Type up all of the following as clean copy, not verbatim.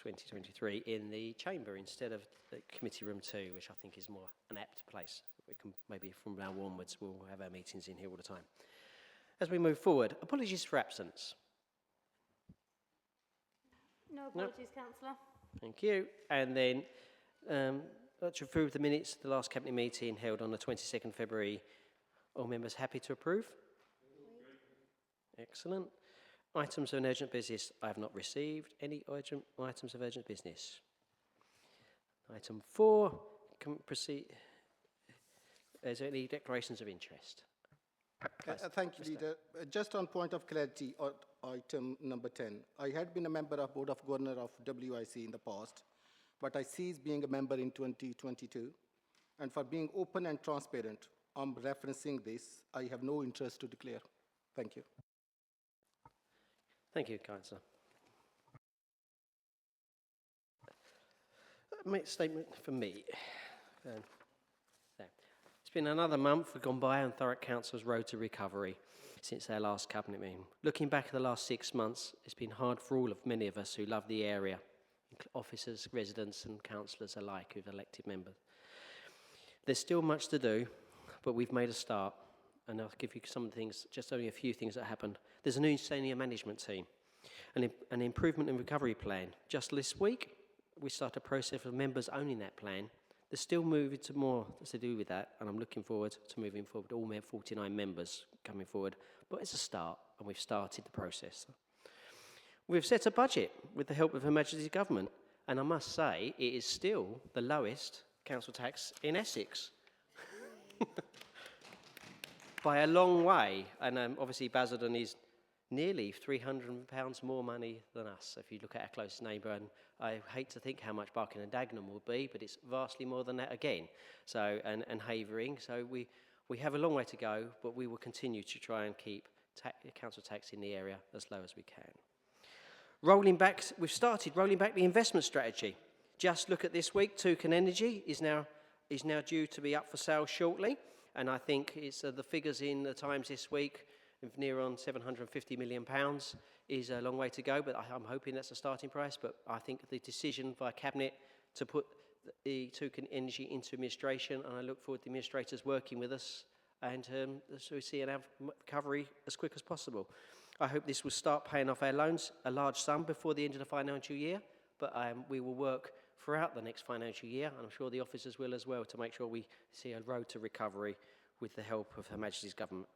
2023 in the chamber instead of the committee room 2, which I think is more an apt place. We can maybe from now onwards we'll have our meetings in here all the time. As we move forward, apologies for absence. No apologies, Councillor. Thank you. And then let's approve the minutes of the last cabinet meeting held on the 22nd February. All members happy to approve? Excellent. Items of an urgent business. I have not received any urgent items of urgent business. Item 4, can proceed. Is there any declarations of interest? Thank you, Leader. Just on point of clarity, on item number 10, I had been a member of Board of Governors of WIC in the past, but I ceased being a member in 2022. And for being open and transparent, I'm referencing this. I have no interest to declare. Thank you. Thank you, Councillor. Make a statement from me. It's been another month we've gone by on Thurrock Council's road to recovery since our last cabinet meeting. Looking back at the last 6 months, it's been hard for many of us who love the area, officers, residents and councillors alike who've elected members. There's still much to do, but we've made a start. And I'll give you some things, just only a few things that happened. There's a new senior management team, an improvement and recovery plan. Just this week, we start a process of members owning that plan. There's still moving to more to do with that, and I'm looking forward to moving forward. All 49 members coming forward, but it's a start, and we've started the process. We've set a budget with the help of Her Majesty's Government, and I must say, it is still the lowest council tax in Essex. By a long way, and obviously Basildon is nearly £300 more money than us, if you look at our closest neighbour, and I hate to think how much Barking and Dagenham will be, but it's vastly more than that again, so, and Havering, so we have a long way to go, but we will continue to try and keep council tax in the area as low as we can. We've started rolling back the investment strategy. Just look at this week, Toucan Energy is now due to be up for sale shortly. And I think it's the figures in the Times this week of near on £750 million is a long way to go, but I'm hoping that's a starting price. But I think the decision by Cabinet to put the Toucan Energy into administration, and I look forward to the administrators working with us and so we see an recovery as quick as possible. I hope this will start paying off our loans, a large sum before the end of the financial year, but we will work throughout the next financial year, and I'm sure the officers will as well, to make sure we see a road to recovery with the help of Her Majesty's Government.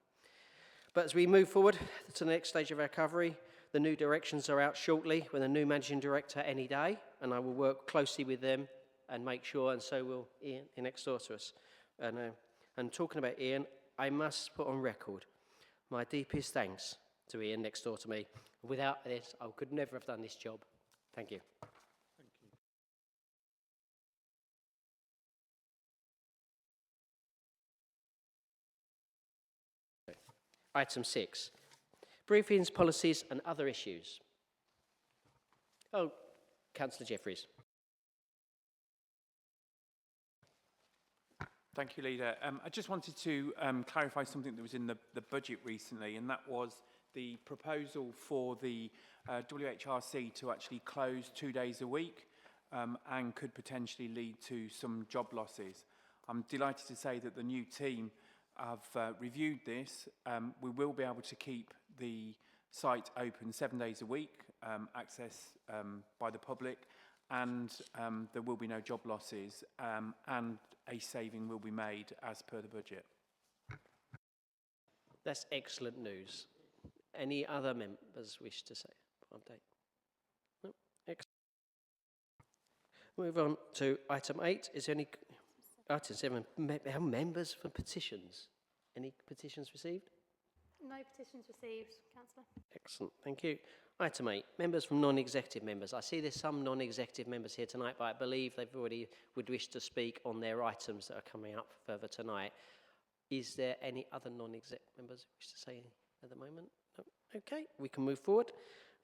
But as we move forward to the next stage of our recovery, the new directions are out shortly with a new managing director any day, and I will work closely with them and make sure, and so will Ian next door to us. And talking about Ian, I must put on record my deepest thanks to Ian next door to me. Without this, I could never have done this job. Thank you. Item 6, briefings, policies and other issues. Oh, Councillor Jeffries. Thank you, Leader. I just wanted to clarify something that was in the budget recently, and that was the proposal for the WHRC to actually close 2 days a week and could potentially lead to some job losses. I'm delighted to say that the new team have reviewed this. We will be able to keep the site open 7 days a week, access by the public, and there will be no job losses, and a saving will be made as per the budget. That's excellent news. Any other members wish to say update? No? Excellent. Move on to item 8. Is there any item 7? Members for petitions. Any petitions received? No petitions received, Councillor. Excellent, thank you. Item 8, members from non-executive members. I see there's some non-executive members here tonight, but I believe they've already would wish to speak on their items that are coming up further tonight. Is there any other non-exec members who wish to say at the moment? No? Okay, we can move forward.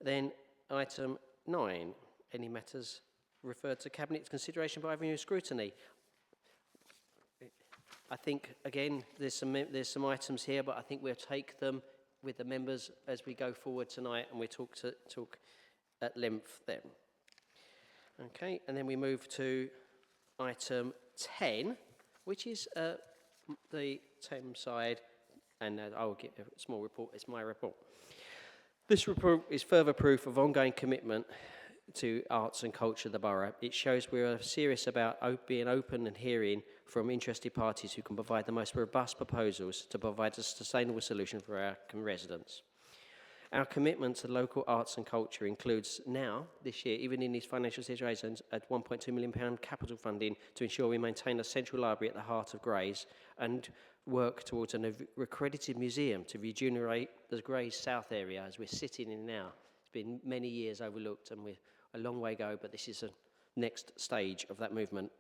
Then item 9, any matters referred to Cabinet's consideration by avenue of scrutiny. I think, again, there's some items here, but I think we'll take them with the members as we go forward tonight, and we talk at length then. Okay, and then we move to item 10, which is the Thames side, and I will give a small report. It's my report. This report is further proof of ongoing commitment to arts and culture of the borough. It shows we are serious about being open and hearing from interested parties who can provide the most robust proposals to provide a sustainable solution for our residents. Our commitment to local arts and culture includes now, this year, even in these financial situations, at £1.2 million capital funding to ensure we maintain a central library at the heart of Grays and work towards an accredited museum to regenerate the Grays South area as we're sitting in now. It's been many years overlooked and we're a long way go, but this is a next stage of that movement.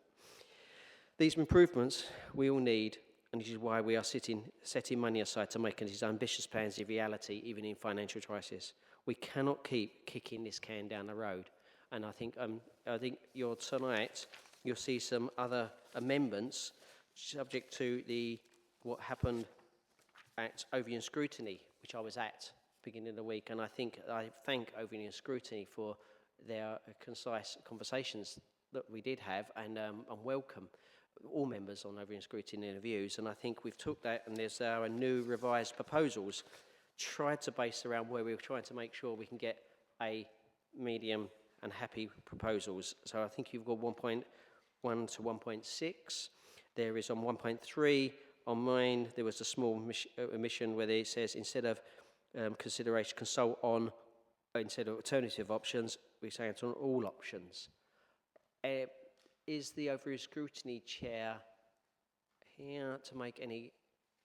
These improvements we all need, and this is why we are setting money aside to make these ambitious plans a reality, even in financial crisis. We cannot keep kicking this can down the road. And I think tonight you'll see some other amendments subject to what happened at Ovian Scrutiny, which I was at beginning of the week. And I thank Ovian Scrutiny for their concise conversations that we did have, and welcome all members on Ovian Scrutiny and views. And I think we've took that, and there's our new revised proposals tried to base around where we're trying to make sure we can get a medium and happy proposals. So I think you've got 1.1 to 1.6. There is on 1.3, on mine, there was a small omission where it says instead of consideration, consult on, instead of alternative options, we're saying it's on all options. Is the Overview Scrutiny Chair here to make any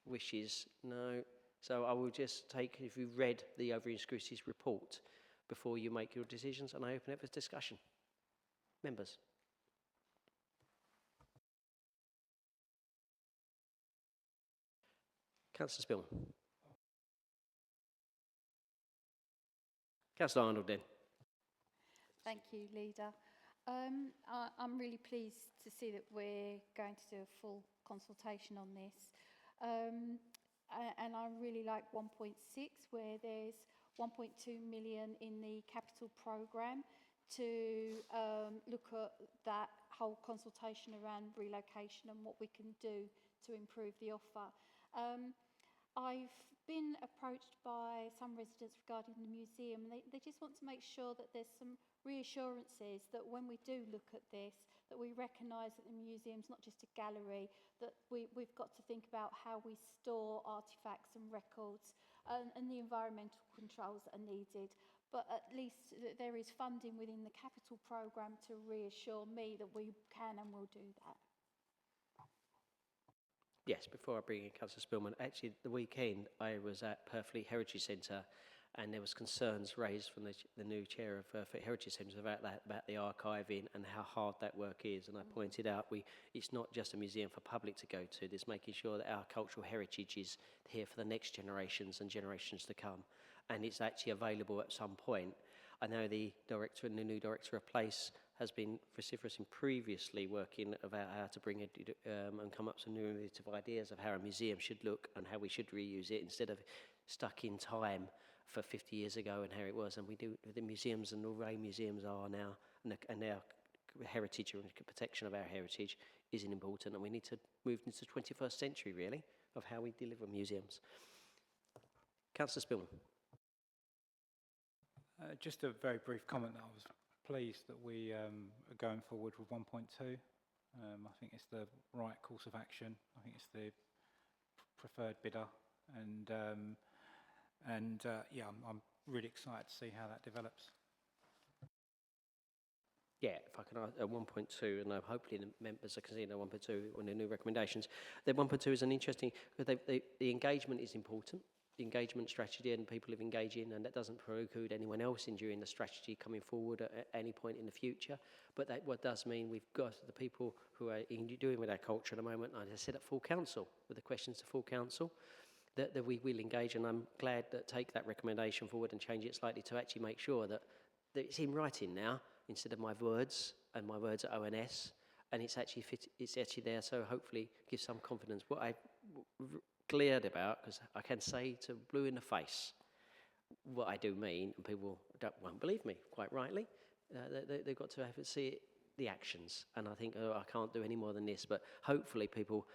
wishes? No. So I will just take, if you've read the Overview Scrutiny's report before you make your decisions, and I open it for discussion. Members. Councillor Spillman. Councillor Arnold then. Thank you, Leader. I'm really pleased to see that we're going to do a full consultation on this. And I really like 1.6, where there's 1.2 million in the capital programme to look at that whole consultation around relocation and what we can do to improve the offer. I've been approached by some residents regarding the museum. They just want to make sure that there's some reassurances that when we do look at this, that we recognise that the museum's not just a gallery, that we've got to think about how we store artefacts and records, and the environmental controls that are needed. But at least there is funding within the capital programme to reassure me that we can and will do that. Yes, before I bring in Councillor Spillman, actually the weekend I was at Purfleet Heritage Centre, and there was concerns raised from the new chair of Purfleet Heritage Centre about the archiving and how hard that work is. And I pointed out it's not just a museum for public to go to. There's making sure that our cultural heritage is here for the next generations and generations to come. And it's actually available at some point. I know the director and the new director of Place has been vociferous in previously working about how to bring and come up with some new innovative ideas of how a museum should look and how we should reuse it instead of stuck in time for 50 years ago and how it was. And we do, the museums and the way museums are now, and our heritage and protection of our heritage is important, and we need to move into the 21st century really of how we deliver museums. Councillor Spillman. Just a very brief comment. I was pleased that we are going forward with 1.2. I think it's the right course of action. I think it's the preferred bidder, and yeah, I'm really excited to see how that develops. Yeah, if I can ask 1.2, and hopefully the members can see the 1.2 on the new recommendations. The 1.2 is an interesting, the engagement is important. The engagement strategy and people have engaged in, and that doesn't preclude anyone else in during the strategy coming forward at any point in the future. But that what does mean we've got the people who are doing with our culture at the moment, and I said at full council, with the questions to full council, that we will engage, and I'm glad that take that recommendation forward and change it slightly to actually make sure that it's in writing now instead of my words and my words at ONS, and it's actually there, so hopefully gives some confidence. What I cleared about, because I can say to blue in the face what I do mean, and people won't believe me, quite rightly, They've got to see the actions. And I think, oh, I can't do any more than this. But hopefully people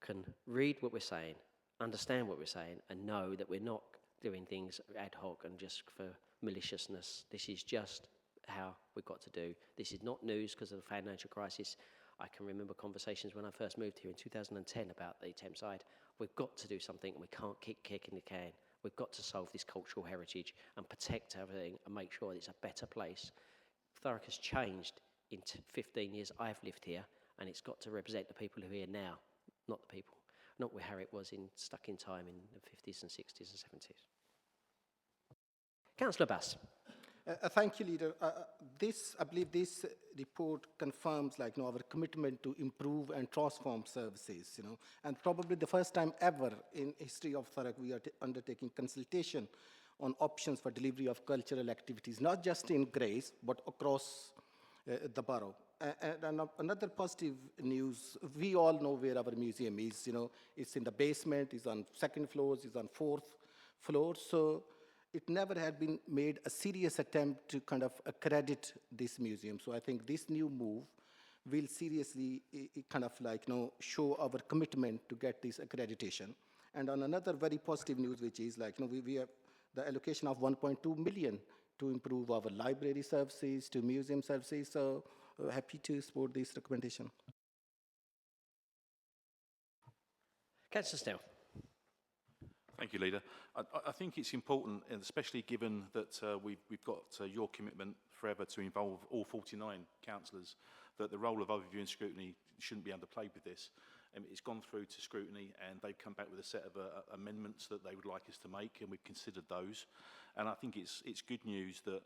can read what we're saying, understand what we're saying, and know that we're not doing things ad hoc and just for maliciousness. This is just how we've got to do. This is not news because of the financial crisis. I can remember conversations when I first moved here in 2010 about the Thames side. We've got to do something, and we can't keep kicking the can. We've got to solve this cultural heritage and protect everything and make sure it's a better place. Thurrock has changed in 15 years I've lived here, and it's got to represent the people who are here now, not the people, not how it was stuck in time in the 50s and 60s and 70s. Councillor Bass. Thank you, Leader. I believe this report confirms, our commitment to improve and transform services, and probably the first time ever in history of Thurrock, we are undertaking consultation on options for delivery of cultural activities, not just in Grays, but across the borough. And another positive news, we all know where our museum is, it's in the basement, it's on second floors, it's on fourth floor, so it never had been made a serious attempt to kind of accredit this museum. So I think this new move will seriously show our commitment to get this accreditation. And on another very positive news, which is we have the allocation of 1.2 million to improve our library services, to museum services. So happy to support this recommendation. Councillor Snell. Thank you, Leader. I think it's important, and especially given that we've got your commitment forever to involve all 49 councillors, that the role of overview and scrutiny shouldn't be underplayed with this. It's gone through to scrutiny, and they've come back with a set of amendments that they would like us to make, and we've considered those. And I think it's good news that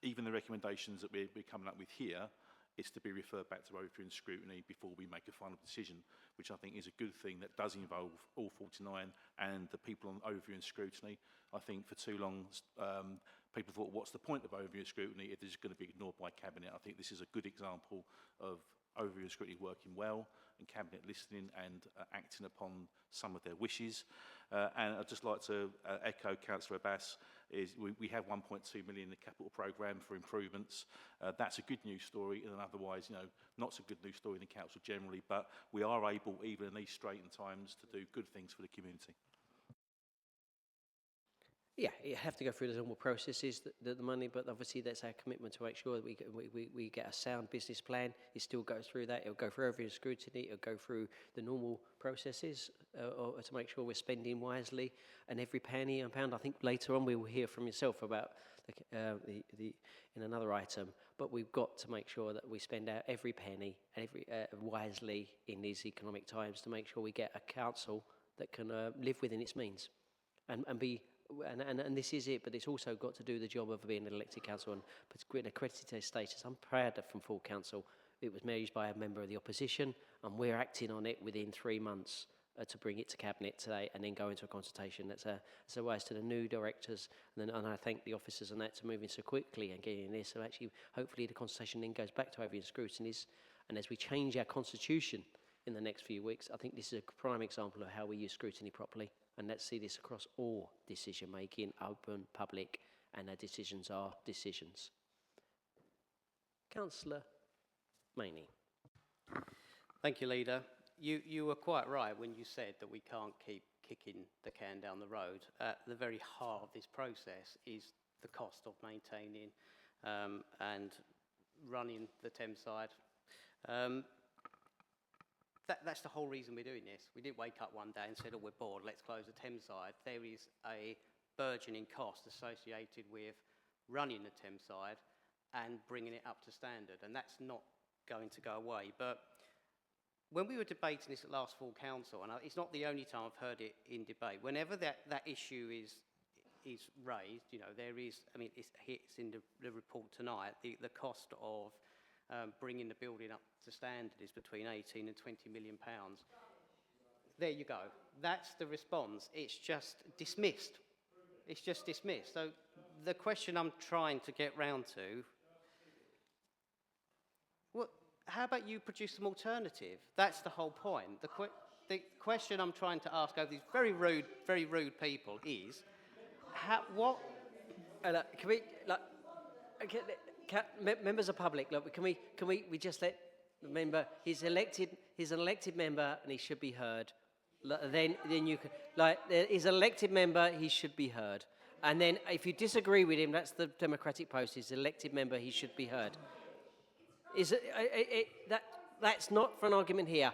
even the recommendations that we're coming up with here is to be referred back to overview and scrutiny before we make a final decision, which I think is a good thing that does involve all 49 and the people on overview and scrutiny. I think for too long, people thought, what's the point of overview and scrutiny if it's going to be ignored by Cabinet? I think this is a good example of overview and scrutiny working well and Cabinet listening and acting upon some of their wishes. And I'd just like to echo Councillor Abbas, is we have 1.2 million in the capital programme for improvements. That's a good news story in an otherwise, not so good news story in the council generally, but we are able, even in these straitened times, to do good things for the community. Yeah, you have to go through the normal processes, the money, but obviously that's our commitment to make sure that we get a sound business plan. It still goes through that. It'll go through overview scrutiny. It'll go through the normal processes to make sure we're spending wisely. And every penny and pound, I think later on we will hear from yourself about in another item. But we've got to make sure that we spend out every penny wisely in these economic times to make sure we get a council that can live within its means and be. And this is it, but it's also got to do the job of being an elected council and an accredited status. I'm proud that from full council it was managed by a member of the opposition, and we're acting on it within 3 months to bring it to Cabinet today and then go into a consultation. That's a wise to the new directors, and I thank the officers and that to moving so quickly and getting this. So actually, hopefully the consultation then goes back to overview and scrutinies, and as we change our constitution in the next few weeks, I think this is a prime example of how we use scrutiny properly. And let's see this across all decision-making, open, public, and our decisions are decisions. Councillor Maney. Thank you, Leader. You were quite right when you said that we can't keep kicking the can down the road. At the very heart of this process is the cost of maintaining and running the Thames side. That's the whole reason we're doing this. We didn't wake up one day and said, oh, we're bored, let's close the Thames side. There is a burgeoning cost associated with running the Thames side and bringing it up to standard, and that's not going to go away. But when we were debating this at last full council, and it's not the only time I've heard it in debate, whenever that issue is raised, there is, it's in the report tonight, the cost of bringing the building up to standard is between 18 and 20 million pounds. There you go. That's the response. It's just dismissed. It's just dismissed. So the question I'm trying to get round to, how about you produce some alternative? That's the whole point. The question I'm trying to ask over these very rude people is, what? Can we, members of public, look, can we just let the member, he's an elected member and he should be heard. Then you can, he's an elected member, he should be heard. And then if you disagree with him, that's the democratic process. He's an elected member, he should be heard. That's not for an argument here.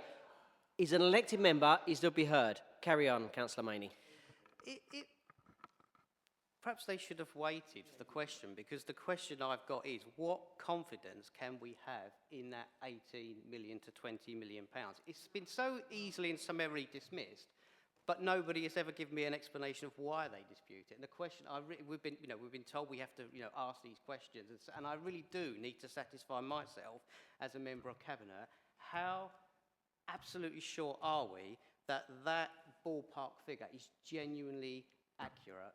He's an elected member, he should be heard. Carry on, Councillor Maney. Perhaps they should have waited for the question, because the question I've got is, what confidence can we have in that 18 million to 20 million pounds? It's been so easily and summarily dismissed, but nobody has ever given me an explanation of why they dispute it. And the question, we've been told we have to, ask these questions, and I really do need to satisfy myself as a member of Cabinet. How absolutely sure are we that that ballpark figure is genuinely accurate?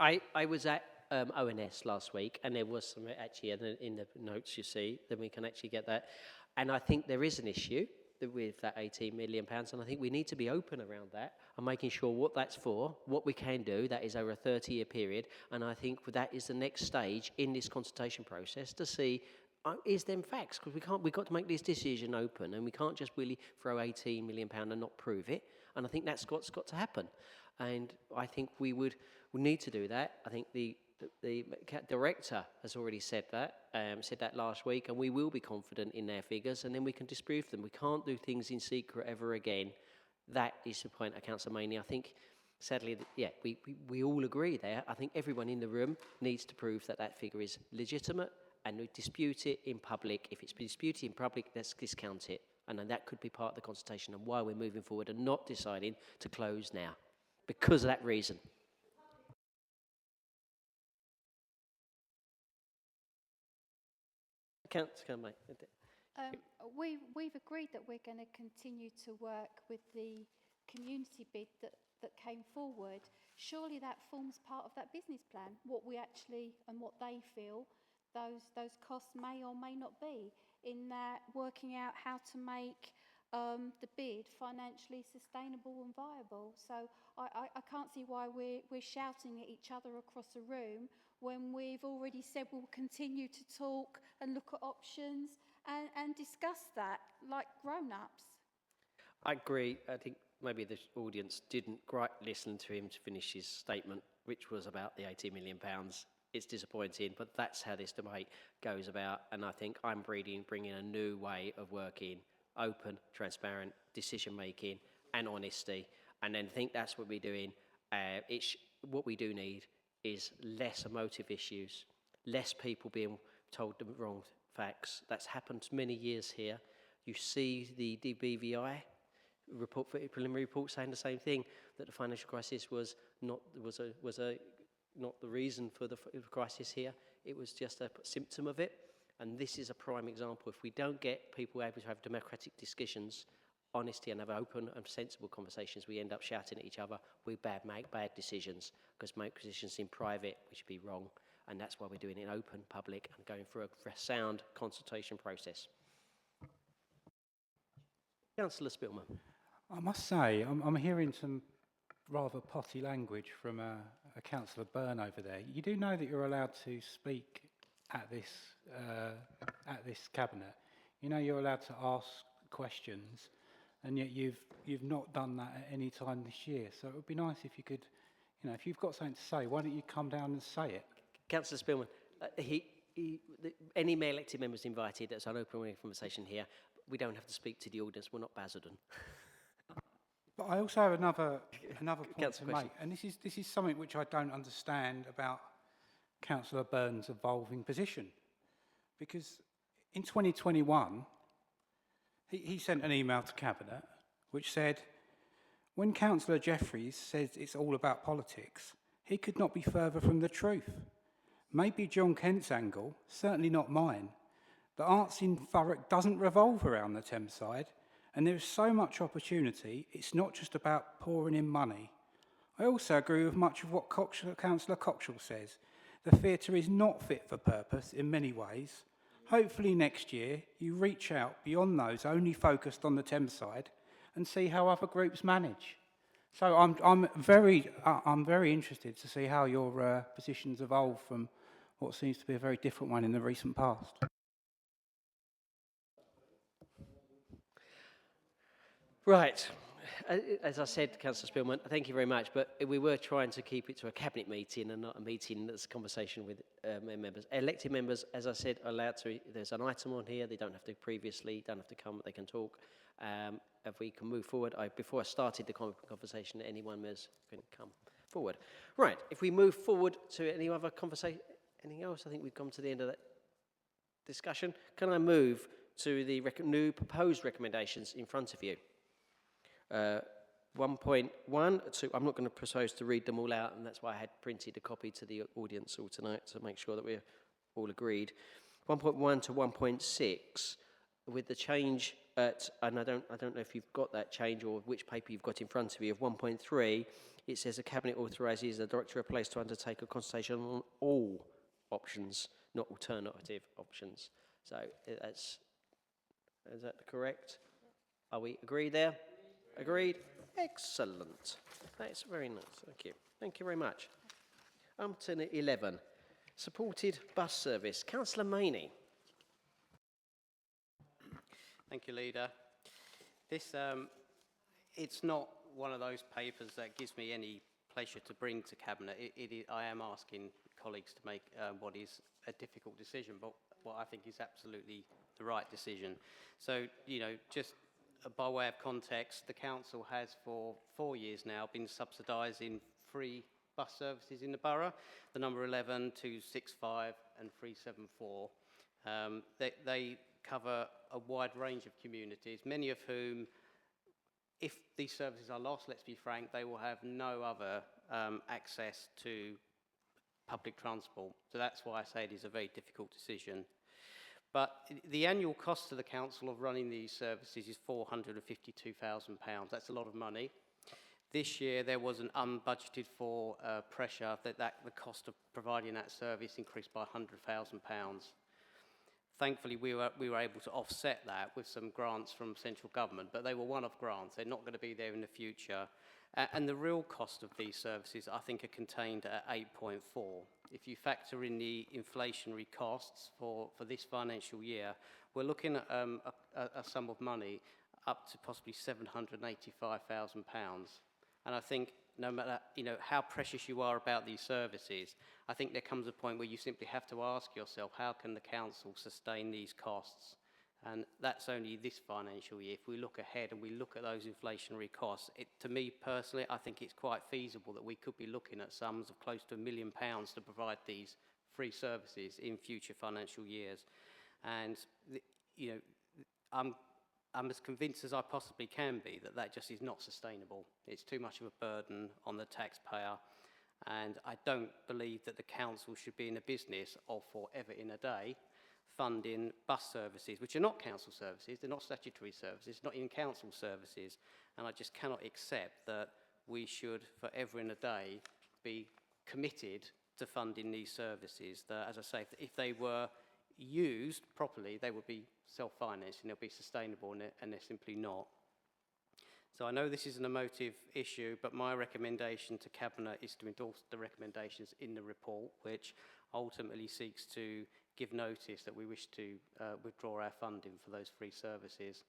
I was at ONS last week, and there was some actually in the notes you see, then we can actually get that. And I think there is an issue with that £18 million, and I think we need to be open around that and making sure what that's for, what we can do. That is over a 30-year period, and I think that is the next stage in this consultation process to see is them facts, because we've got to make this decision open, and we can't just really throw £18 million and not prove it. And I think that's what's got to happen. And I think we need to do that. I think the director has already said that last week, and we will be confident in their figures, and then we can disprove them. We can't do things in secret ever again. That is the point of Councillor Maney. I think, sadly, we all agree there. I think everyone in the room needs to prove that that figure is legitimate, and we dispute it in public. If it's disputed in public, let's discount it. And then that could be part of the consultation and why we're moving forward and not deciding to close now, because of that reason. We've agreed that we're going to continue to work with the community bid that came forward. Surely that forms part of that business plan, what we actually and what they feel those costs may or may not be, in that working out how to make the bid financially sustainable and viable. So I can't see why we're shouting at each other across a room when we've already said we'll continue to talk and look at options and discuss that like grown-ups. I agree. I think maybe the audience didn't quite listen to him to finish his statement, which was about the £80 million. It's disappointing, but that's how this debate goes about. And I think I'm bringing a new way of working, open, transparent, decision-making and honesty. And then I think that's what we're doing. What we do need is less emotive issues, less people being told the wrong facts. That's happened many years here. You see the DBVI preliminary report saying the same thing, that the financial crisis was not the reason for the crisis here. It was just a symptom of it. And this is a prime example. If we don't get people able to have democratic discussions, honesty, and have open and sensible conversations, we end up shouting at each other. We make bad decisions, because make decisions in private, which would be wrong. And that's why we're doing it in open, public, and going through a sound consultation process. Councillor Spillman. I must say, I'm hearing some rather potty language from a Councillor Byrne over there. You do know that you're allowed to speak at this cabinet. You know you're allowed to ask questions, and yet you've not done that at any time this year. So it would be nice if you could, if you've got something to say, why don't you come down and say it? Councillor Spillman, any elected members invited. That's an open conversation here. We don't have to speak to the audience. We're not Basildon. But I also have another point to make, and this is something which I don't understand about Councillor Byrne's evolving position, because in 2021 he sent an email to Cabinet which said, when Councillor Jeffreys says it's all about politics, he could not be further from the truth. Maybe John Kent's angle, certainly not mine. The arts in Thurrock doesn't revolve around the Thames side, and there is so much opportunity, it's not just about pouring in money. I also agree with much of what Councillor Cockshall says. The theatre is not fit for purpose in many ways. Hopefully next year you reach out beyond those only focused on the Thames side and see how other groups manage. So I'm very interested to see how your positions evolve from what seems to be a very different one in the recent past. Right. As I said, Councillor Spillman, thank you very much, but we were trying to keep it to a cabinet meeting and not a meeting that's a conversation with members. Elected members, as I said, are allowed to, there's an item on here, they don't have to previously, don't have to come, they can talk. If we can move forward, before I started the conversation, any one members can come forward. Right, if we move forward to any other conversation, anything else, I think we've come to the end of that discussion. Can I move to the new proposed recommendations in front of you? 1.1 to, I'm not going to propose to read them all out, and that's why I had printed a copy to the audience all tonight to make sure that we're all agreed. 1.1 to 1.6, with the change at, and I don't know if you've got that change or which paper you've got in front of you, of 1.3, it says the Cabinet authorises the Director of Police to undertake a consultation on all options, not alternative options. So is that correct? Are we agreed there? Agreed? Excellent. That's very nice. Thank you. Thank you very much. To 11. Supported bus service. Councillor Maney. Thank you, Leader. This, it's not one of those papers that gives me any pleasure to bring to Cabinet. I am asking colleagues to make what is a difficult decision, but what I think is absolutely the right decision. So, you know, just by way of context, the council has for 4 years now been subsidising free bus services in the borough, the number 11, 265 and 374. They cover a wide range of communities, many of whom, if these services are lost, let's be frank, they will have no other access to public transport. So that's why I say it is a very difficult decision. But the annual cost to the council of running these services is £452,000. That's a lot of money. This year there was an unbudgeted for pressure that the cost of providing that service increased by £100,000. Thankfully, we were able to offset that with some grants from central government, but they were one-off grants. They're not going to be there in the future. And the real cost of these services, I think, are contained at 8.4. If you factor in the inflationary costs for this financial year, we're looking at a sum of money up to possibly £785,000. And I think no matter how precious you are about these services, I think there comes a point where you simply have to ask yourself, how can the council sustain these costs? And that's only this financial year. If we look ahead and we look at those inflationary costs, to me personally, I think it's quite feasible that we could be looking at sums of close to £1 million to provide these free services in future financial years. And I'm as convinced as I possibly can be that just is not sustainable. It's too much of a burden on the taxpayer. And I don't believe that the council should be in a business of forever in a day funding bus services, which are not council services, they're not statutory services, not even council services. And I just cannot accept that we should forever in a day be committed to funding these services. That, as I say, if they were used properly, they would be self-financed and they'll be sustainable, and they're simply not. So I know this is an emotive issue, but my recommendation to Cabinet is to endorse the recommendations in the report, which ultimately seeks to give notice that we wish to withdraw our funding for those free services.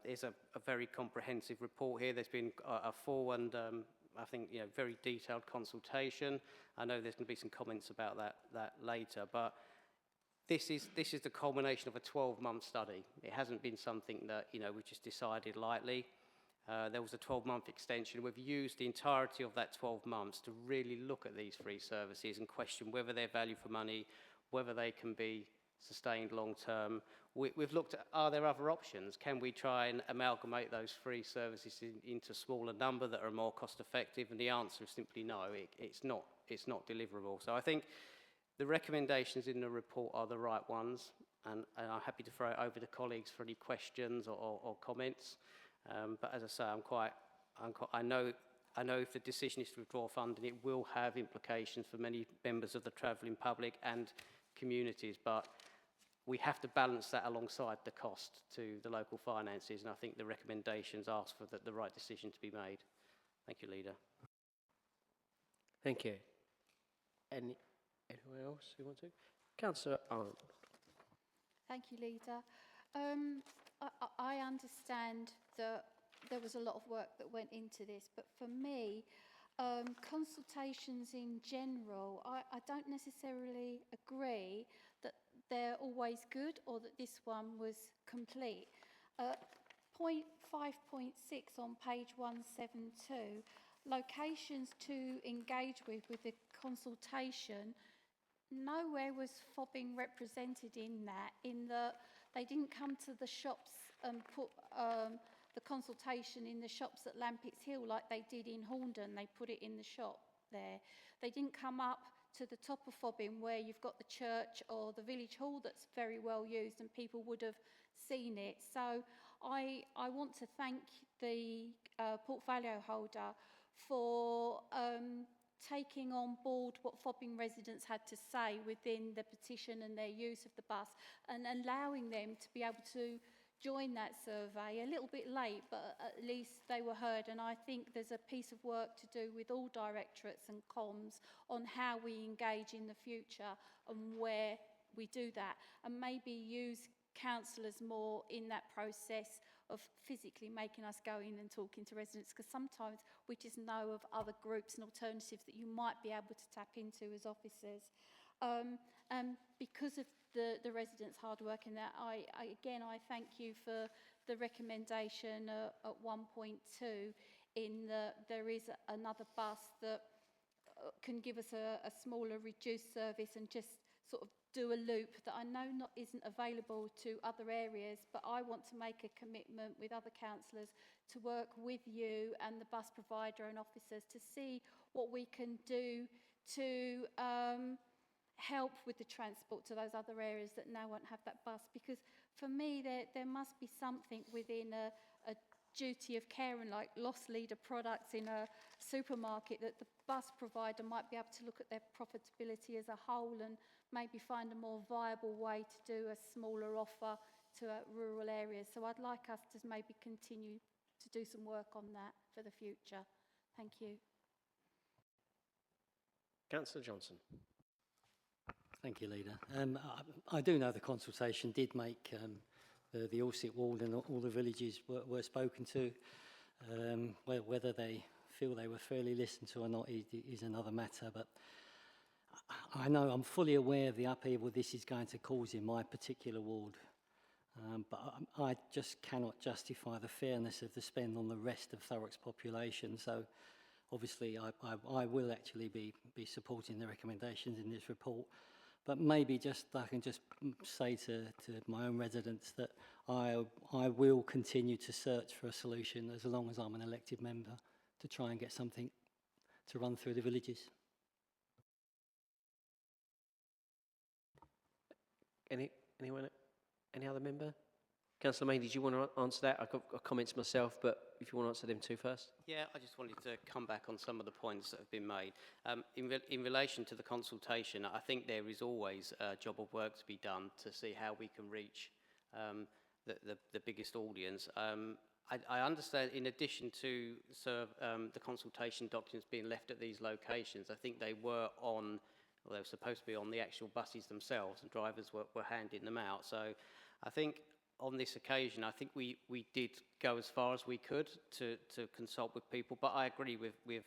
It's a very comprehensive report here. There's been a full and I think very detailed consultation. I know there's going to be some comments about that later, but this is the culmination of a 12-month study. It hasn't been something that we just decided lightly. There was a 12-month extension. We've used the entirety of that 12 months to really look at these free services and question whether they're value for money, whether they can be sustained long term. We've looked at, are there other options? Can we try and amalgamate those free services into a smaller number that are more cost effective? And the answer is simply no, it's not deliverable. So I think the recommendations in the report are the right ones, and I'm happy to throw it over to colleagues for any questions or comments. But as I say, I know if the decision is to withdraw funding, it will have implications for many members of the travelling public and communities, but we have to balance that alongside the cost to the local finances, and I think the recommendations ask for the right decision to be made. Thank you, Leader. Thank you. Anyone else who want to? Councillor Arnold. Thank you, Leader. I understand that there was a lot of work that went into this, but for me, consultations in general, I don't necessarily agree that they're always good or that this one was complete. Point 5.6 on page 172, locations to engage with the consultation, nowhere was fobbing represented in that, in that they didn't come to the shops and put the consultation in the shops at Lampett's Hill like they did in Horndon. They put it in the shop there. They didn't come up to the top of fobbing where you've got the church or the village hall that's very well used and people would have seen it. So I want to thank the portfolio holder for taking on board what fobbing residents had to say within the petition and their use of the bus and allowing them to be able to join that survey a little bit late, but at least they were heard. And I think there's a piece of work to do with all directorates and comms on how we engage in the future and where we do that, and maybe use councillors more in that process of physically making us go in and talking to residents, because sometimes we just know of other groups and alternatives that you might be able to tap into as officers. Because of the residents' hard work in that, I thank you for the recommendation at 1.2 in that there is another bus that can give us a smaller reduced service and just sort of do a loop that I know isn't available to other areas, but I want to make a commitment with other councillors to work with you and the bus provider and officers to see what we can do to help with the transport to those other areas that now won't have that bus. Because for me, there must be something within a duty of care and like loss leader products in a supermarket that the bus provider might be able to look at their profitability as a whole and maybe find a more viable way to do a smaller offer to rural areas. So I'd like us to maybe continue to do some work on that for the future. Thank you. Councillor Johnson. Thank you, Leader. I do know the consultation did make the Alsip ward and all the villages were spoken to. Whether they feel they were fairly listened to or not is another matter, but I know I'm fully aware of the upheaval this is going to cause in my particular ward, but I just cannot justify the fairness of the spend on the rest of Thurrock's population. So obviously I will actually be supporting the recommendations in this report. But maybe I can just say to my own residents that I will continue to search for a solution as long as I'm an elected member to try and get something to run through the villages. Anyone? Any other member? Councillor May, did you want to answer that? I've got comments myself, but if you want to answer them too first. Yeah, I just wanted to come back on some of the points that have been made. In relation to the consultation, I think there is always a job of work to be done to see how we can reach the biggest audience. I understand, in addition to the consultation documents being left at these locations, I think they were they were supposed to be on the actual buses themselves, and drivers were handing them out. So I think on this occasion, I think we did go as far as we could to consult with people, but I agree with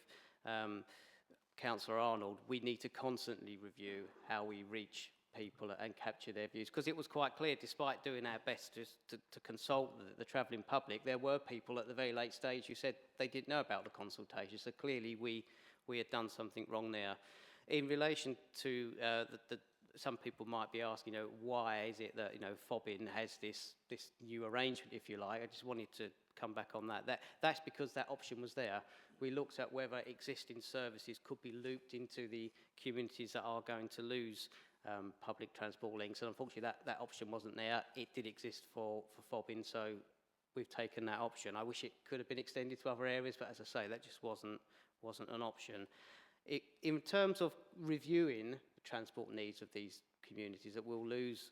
Councillor Arnold. We need to constantly review how we reach people and capture their views, because it was quite clear, despite doing our best to consult the travelling public, there were people at the very late stage who said they didn't know about the consultation. So clearly we had done something wrong there. In relation to some people might be asking, why is it that, fobbing has this new arrangement, if you like. I just wanted to come back on that. That's because that option was there. We looked at whether existing services could be looped into the communities that are going to lose public transport links, and unfortunately that option wasn't there. It did exist for fobbing, so we've taken that option. I wish it could have been extended to other areas, but as I say, that just wasn't an option. In terms of reviewing the transport needs of these communities that will lose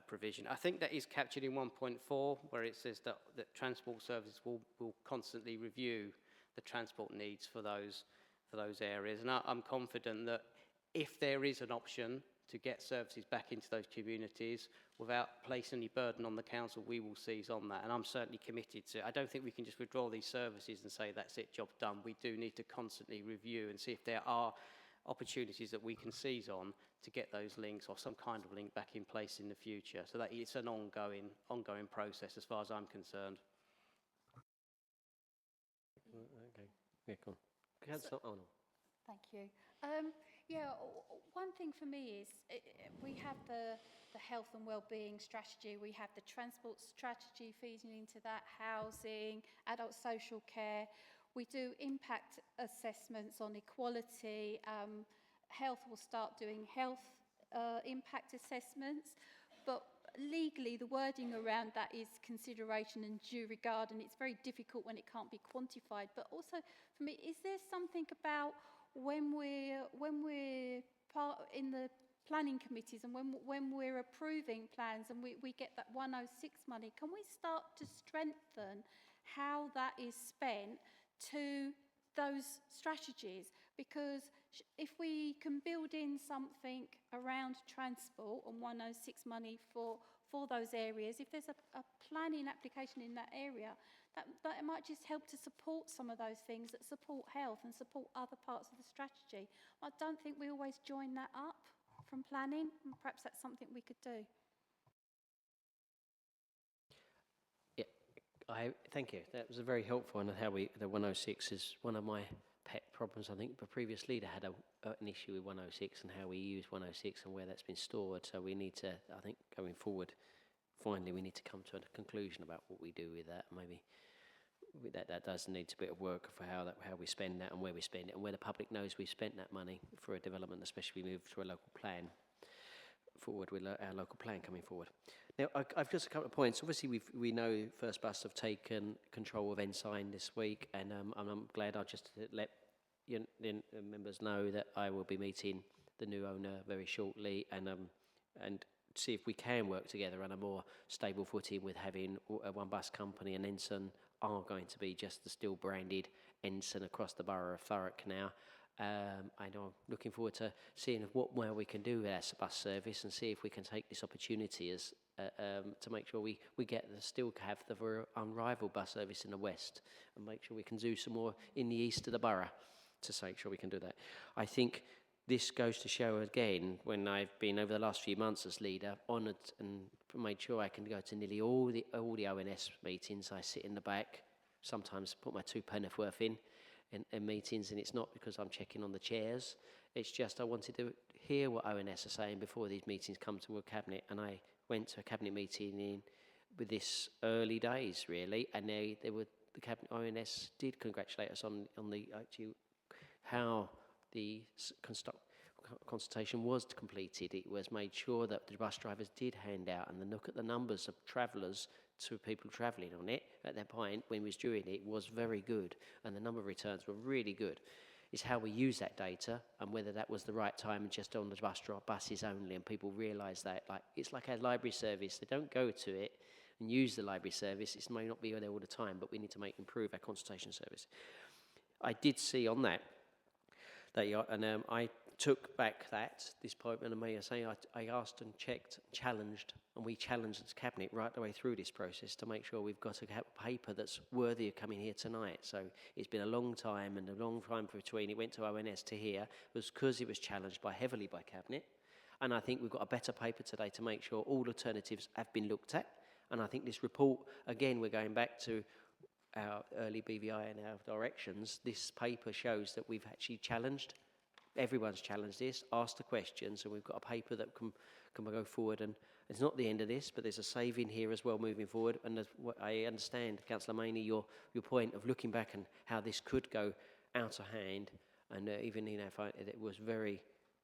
provision, I think that is captured in 1.4, where it says that transport services will constantly review the transport needs for those areas. And I'm confident that if there is an option to get services back into those communities without placing any burden on the council, we will seize on that. And I'm certainly committed to it. I don't think we can just withdraw these services and say, that's it, job done. We do need to constantly review and see if there are opportunities that we can seize on to get those links or some kind of link back in place in the future. So that it's an ongoing process as far as I'm concerned. Okay. Yeah, come on. Councillor Arnold. Thank you. Yeah, one thing for me is we have the health and well-being strategy, we have the transport strategy feeding into that, housing, adult social care. We do impact assessments on equality. Health will start doing health impact assessments, but legally the wording around that is consideration and due regard, and it's very difficult when it can't be quantified. But also for me, is there something about when we're part in the planning committees and when we're approving plans and we get that 106 money, can we start to strengthen how that is spent to those strategies? Because if we can build in something around transport and 106 money for those areas, if there's a planning application in that area, that might just help to support some of those things that support health and support other parts of the strategy. I don't think we always join that up from planning, and perhaps that's something we could do. Thank you. That was a very helpful one. How the 106 is one of my pet problems. I think the previous leader had an issue with 106 and how we use 106 and where that's been stored. So we need to, I think, going forward, finally we need to come to a conclusion about what we do with that. Maybe that does need a bit of work for how we spend that and where we spend it and where the public knows we've spent that money for a development, especially we move to a local plan forward with our local plan coming forward. Now, I've just a couple of points. Obviously, we know First Bus have taken control of Ensign this week, and I'm glad I'll just let the members know that I will be meeting the new owner very shortly, and see if we can work together on a more stable footing with having one bus company, and Ensign are going to be just the still branded Ensign across the borough of Thurrock now. I know I'm looking forward to seeing what more we can do with our bus service and see if we can take this opportunity as to make sure we still have the very unrivaled bus service in the west, and make sure we can do some more in the east of the borough to make sure we can do that. I think this goes to show again, when I've been over the last few months as leader, honoured and made sure I can go to nearly all the ONS meetings. I sit in the back, sometimes put my 2 penneth worth in meetings, and it's not because I'm checking on the chairs. It's just I wanted to hear what ONS are saying before these meetings come to a cabinet, and I went to a cabinet meeting with this early days really, and the cabinet ONS did congratulate us on the actually how the consultation was completed. It was made sure that the bus drivers did hand out, and then look at the numbers of travellers to people travelling on it at that point when we was doing it was very good, and the number of returns were really good. It's how we use that data and whether that was the right time and just on the buses only, and people realise that it's like our library service. They don't go to it and use the library service. It may not be there all the time, but we need to improve our consultation service. I did see on that I took back this point, and I asked and checked, challenged, and we challenged the cabinet right the way through this process to make sure we've got a paper that's worthy of coming here tonight. So it's been a long time, and a long time between it went to ONS to here was because it was challenged heavily by cabinet. And I think we've got a better paper today to make sure all alternatives have been looked at. And I think this report, again, we're going back to our early BVI and our directions. This paper shows that we've actually challenged. Everyone's challenged this, asked the questions, and we've got a paper that can go forward. And it's not the end of this, but there's a saving here as well moving forward. And I understand, Councillor Maney, your point of looking back and how this could go out of hand, and even it was very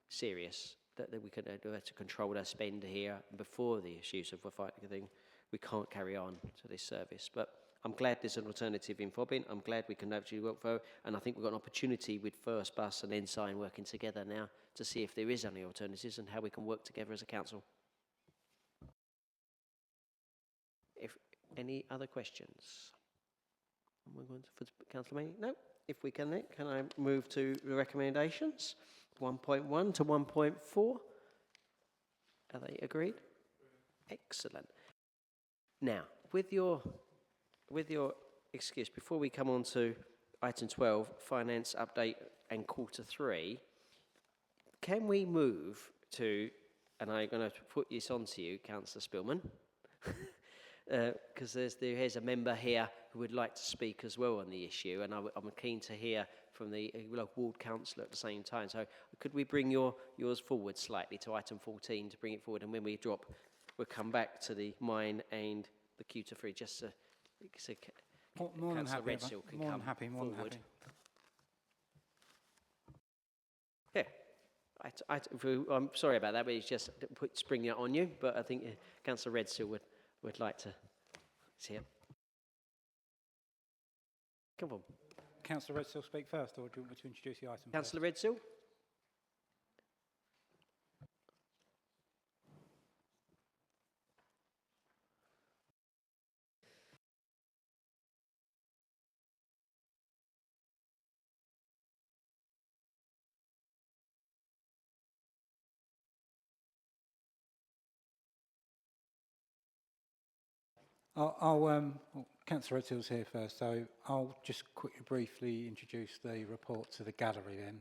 serious that we could have to control our spend here before the issues of fighting thing. We can't carry on to this service, but I'm glad there's an alternative in Fobbing. I'm glad we can actually work for it, and I think we've got an opportunity with First Bus and Ensign working together now to see if there is any alternatives and how we can work together as a council. If any other questions? We're going for Councillor Maney? No? If we can then, can I move to the recommendations? 1.1 to 1.4. Are they agreed? Excellent. Now, with your excuse, before we come on to item 12, finance update and quarter 3, can we move to, and I'm going to put this on to you, Councillor Spillman, because there's a member here who would like to speak as well on the issue, and I'm keen to hear from the ward councillor at the same time. So could we bring yours forward slightly to item 14 to bring it forward, and when we drop, we'll come back to the mine and the quarter 3, just so More than Councillor happy. Redsill can More come than happy. More than forward. happy. Yeah, I'm sorry about that, but it's just springing it on you. But I think Councillor Redsill would like to see it. Come on, Councillor Redsill speak first, or do you want me to introduce the item? Councillor Redsill. Councillor Redsill's here first, so I'll just briefly introduce the report to the gallery then.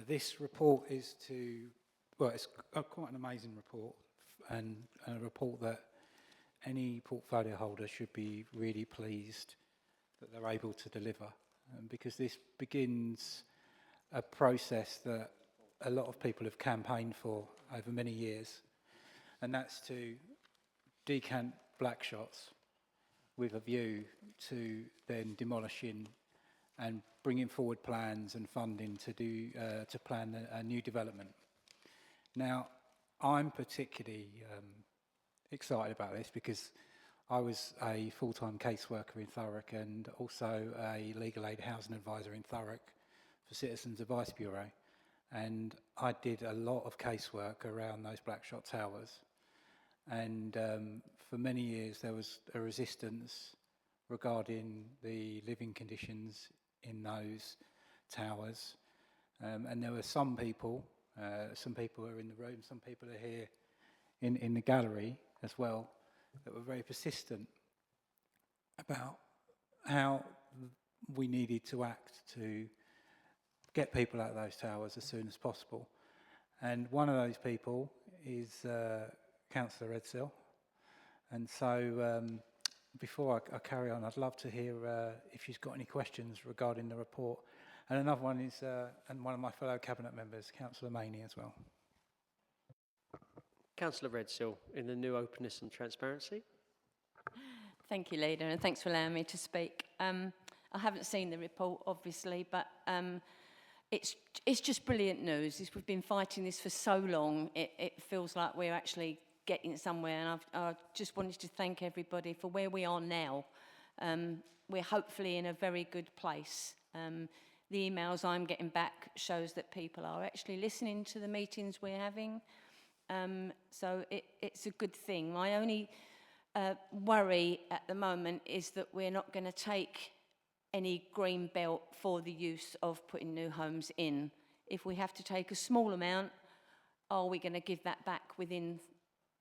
This report is it's quite an amazing report, and a report that any portfolio holder should be really pleased that they're able to deliver, because this begins a process that a lot of people have campaigned for over many years, and that's to decant black shots with a view to then demolishing and bringing forward plans and funding to plan a new development. Now, I'm particularly excited about this because I was a full-time caseworker in Thurrock and also a legal aid housing advisor in Thurrock for Citizens Advice Bureau, and I did a lot of casework around those black shot towers. And for many years there was a resistance regarding the living conditions in those towers, and there were some people who are in the room, some people are here in the gallery as well, that were very persistent about how we needed to act to get people out of those towers as soon as possible. And one of those people is Councillor Redsill. And so before I carry on, I'd love to hear if she's got any questions regarding the report. And another one is, and one of my fellow cabinet members, Councillor Maney as well. Councillor Redsill, in the new openness and transparency. Thank you, Leader, and thanks for allowing me to speak. I haven't seen the report, obviously, but it's just brilliant news. We've been fighting this for so long, it feels like we're actually getting somewhere, and I just wanted to thank everybody for where we are now. We're hopefully in a very good place. The emails I'm getting back shows that people are actually listening to the meetings we're having. So it's a good thing. My only worry at the moment is that we're not going to take any green belt for the use of putting new homes in. If we have to take a small amount, are we going to give that back within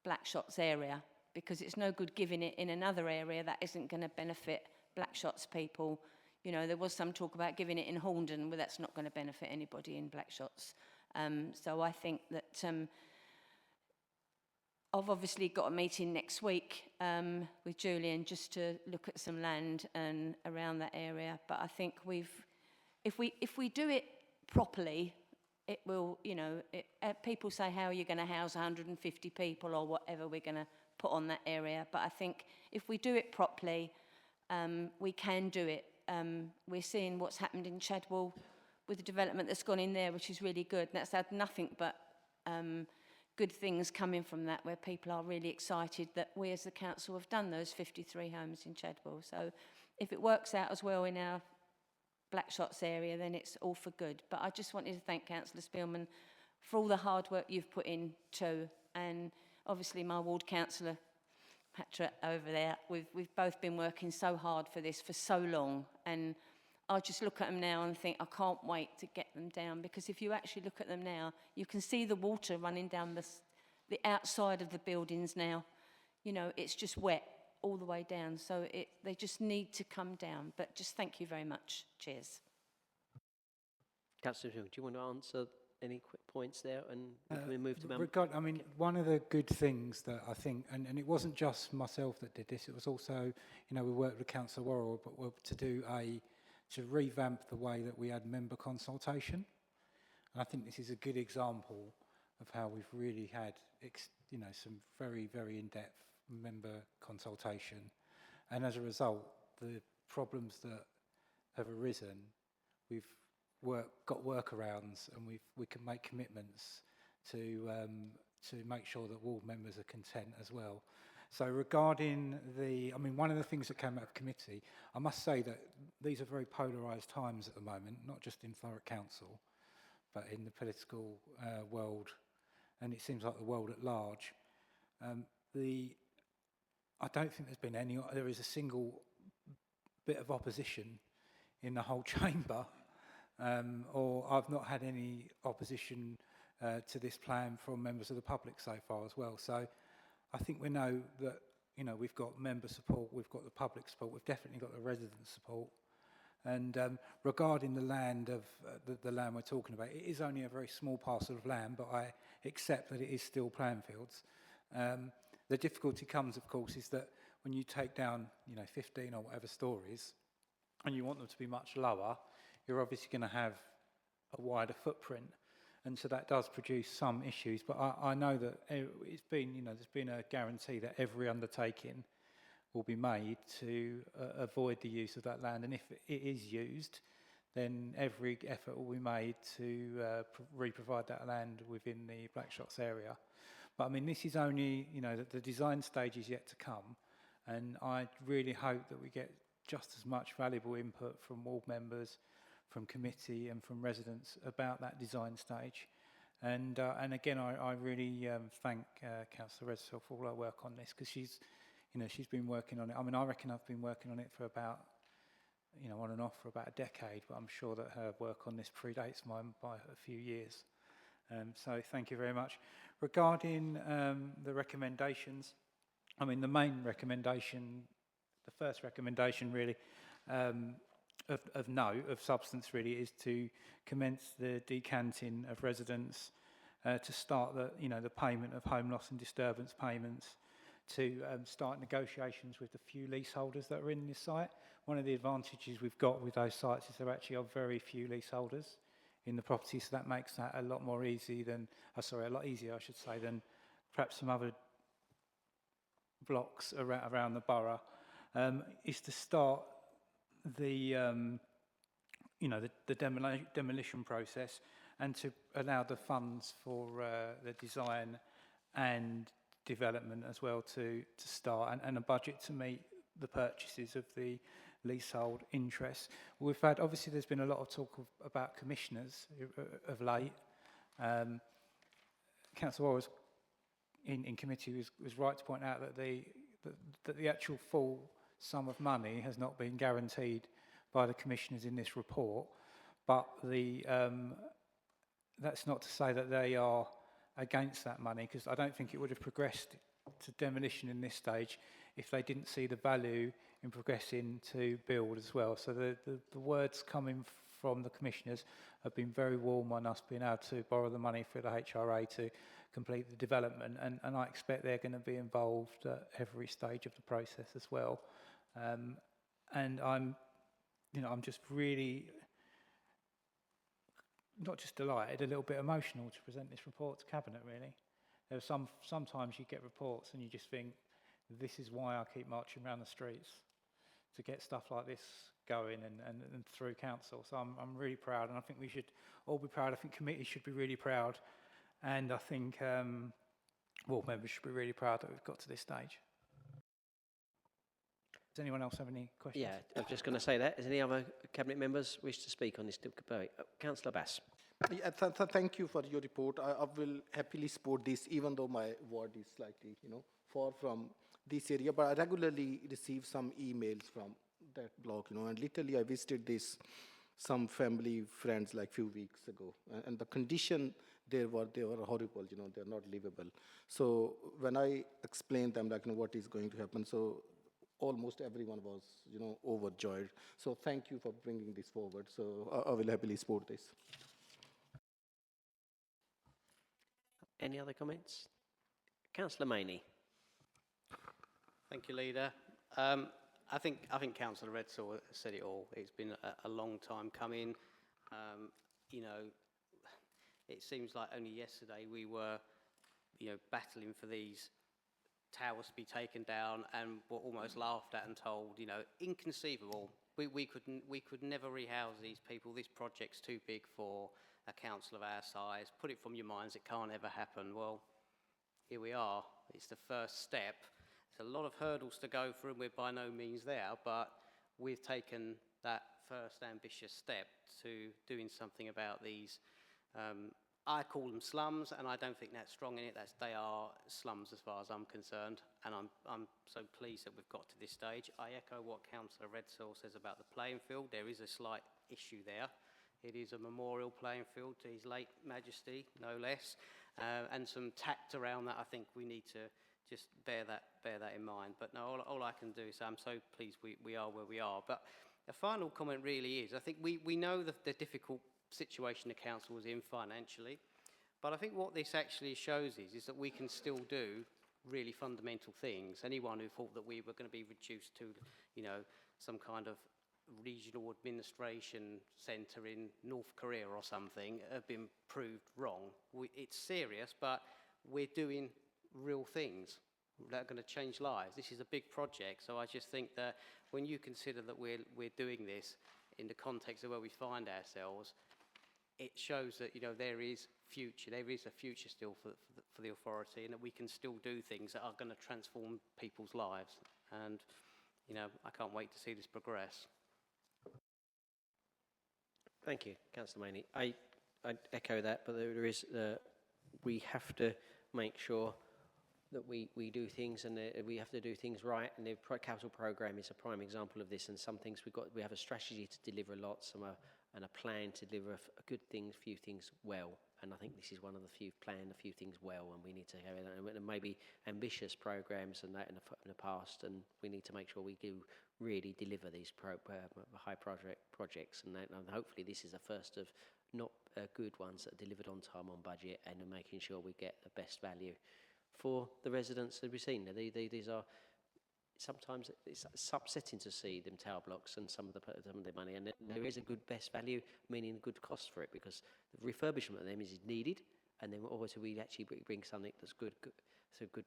Blackshot's area? Because it's no good giving it in another area that isn't going to benefit Blackshot's people. You know, there was some talk about giving it in Horndon, but that's not going to benefit anybody in Blackshot's. So I think that I've obviously got a meeting next week with Julian just to look at some land and around that area. But I think if we do it properly, it will, you know, people say, how are you going to house 150 people or whatever we're going to put on that area? But I think if we do it properly, we can do it. We're seeing what's happened in Chadwell with the development that's gone in there, which is really good. And that's had nothing but good things coming from that, where people are really excited that we as the council have done those 53 homes in Chadwell. So if it works out as well in our Blackshots area, then it's all for good. But I just wanted to thank Councillor Spillman for all the hard work you've put in too, and obviously my ward councillor Patrick over there. We've both been working so hard for this for so long, and I just look at them now and think, I can't wait to get them down, because if you actually look at them now, you can see the water running down the outside of the buildings now. You know, it's just wet all the way down, so they just need to come down. But just thank you very much. Cheers. Councillor, do you want to answer any quick points there, and can we move to I mean, one of the good things that I think, and it wasn't just myself that did this, it was also, you know, we worked with Councillor Worrell, but to revamp the way that we had member consultation. And I think this is a good example of how we've really had, you know, some very, very in-depth member consultation. And as a result, the problems that have arisen, we've got workarounds, and we can make commitments to make sure that ward members are content as well. So regarding I mean, one of the things that came out of committee, I must say that these are very polarised times at the moment, not just in Thurrock Council, but in the political world, and it seems like the world at large. I don't think there is a single bit of opposition in the whole chamber, or I've not had any opposition to this plan from members of the public so far as well. So I think we know that, you know, we've got member support, we've got the public support, we've definitely got the resident support. And regarding the land the land we're talking about, it is only a very small parcel of land, but I accept that it is still plan fields. The difficulty comes, of course, is that when you take down, you know, 15 or whatever stories, and you want them to be much lower, you're obviously going to have a wider footprint, and so that does produce some issues. But I know that it's been, you know, there's been a guarantee that every undertaking will be made to avoid the use of that land, and if it is used, then every effort will be made to re-provide that land within the Blackshots area. But I mean, this is only, you know, the design stage is yet to come, and I really hope that we get just as much valuable input from ward members, from committee and from residents about that design stage. And again, I really thank Councillor Redstall for all her work on this, because she's been working on it. I mean, I reckon I've been working on it for about, you know, on and off for about a decade, but I'm sure that her work on this predates mine by a few years. So thank you very much. Regarding the recommendations, I mean, the main recommendation, the first recommendation really, of substance really, is to commence the decanting of residents, to start the payment of home loss and disturbance payments, to start negotiations with the few leaseholders that are in this site. One of the advantages we've got with those sites is there actually are very few leaseholders in the property, so that makes that a lot more easy than, a lot easier, I should say, than perhaps some other blocks around the borough, is to start the demolition process, and to allow the funds for the design and development as well to start, and a budget to meet the purchases of the leasehold interests. We've had, obviously there's been a lot of talk about commissioners of late. Councillor Worrell in committee was right to point out that the actual full sum of money has not been guaranteed by the commissioners in this report, but that's not to say that they are against that money, because I don't think it would have progressed to demolition in this stage if they didn't see the value in progressing to build as well. So the words coming from the commissioners have been very warm on us being able to borrow the money for the HRA to complete the development, and I expect they're going to be involved at every stage of the process as well. And I'm just really not just delighted, a little bit emotional to present this report to Cabinet, really. There are sometimes you get reports and you just think, this is why I keep marching around the streets, to get stuff like this going and through council. So I'm really proud, and I think we should all be proud. I think committee should be really proud, and I think ward members should be really proud that we've got to this stage. Does anyone else have any questions? Yeah, I'm just going to say that. Does any other Cabinet members wish to speak on this debate? Councillor Bass. Yeah, thank you for your report. I will happily support this, even though my ward is slightly, far from this area. But I regularly receive some emails from that block, and literally I visited some family friends like few weeks ago, and the condition they were horrible, they're not livable. So when I explained them like, what is going to happen, so almost everyone was, overjoyed. So thank you for bringing this forward. So I will happily support this. Any other comments? Councillor Maney. Thank you, Leader. I think Councillor Redsaw said it all. It's been a long time coming. It seems like only yesterday we were, battling for these towers to be taken down, and were almost laughed at and told, inconceivable. We could never rehouse these people. This project's too big for a council of our size. Put it from your minds, it can't ever happen. Well, here we are. It's the first step. There's a lot of hurdles to go through, and we're by no means there, but we've taken that first ambitious step to doing something about these. I call them slums, and I don't think that's strong in it. They are slums as far as I'm concerned, and I'm so pleased that we've got to this stage. I echo what Councillor Redsaw says about the playing field. There is a slight issue there. It is a memorial playing field to His late Majesty, no less, and some tact around that. I think we need to just bear that in mind. But no, all I can do is say I'm so pleased we are where we are. But a final comment really is, I think we know the difficult situation the council was in financially, but I think what this actually shows is that we can still do really fundamental things. Anyone who thought that we were going to be reduced to, some kind of regional administration centre in North Korea or something have been proved wrong. It's serious, but we're doing real things that are going to change lives. This is a big project, so I just think that when you consider that we're doing this in the context of where we find ourselves, it shows that there is a future still for the authority, and that we can still do things that are going to transform people's lives. And I can't wait to see this progress. Thank you, Councillor Maney. I echo that, but there is we have to make sure that we do things, and we have to do things right, and the capital programme is a prime example of this. And some things we have a strategy to deliver a lot, and a plan to deliver a good things, few things well. And I think this is one of the few planned a few things well, and we need to have and maybe ambitious programmes and that in the past, and we need to make sure we do really deliver these high projects, and hopefully this is the first of not good ones that are delivered on time, on budget, and making sure we get the best value for the residents that we've seen. These are sometimes it's upsetting to see them tower blocks and some of the money, and there is a good best value, meaning a good cost for it, because the refurbishment of them is needed, and then also we actually bring something that's good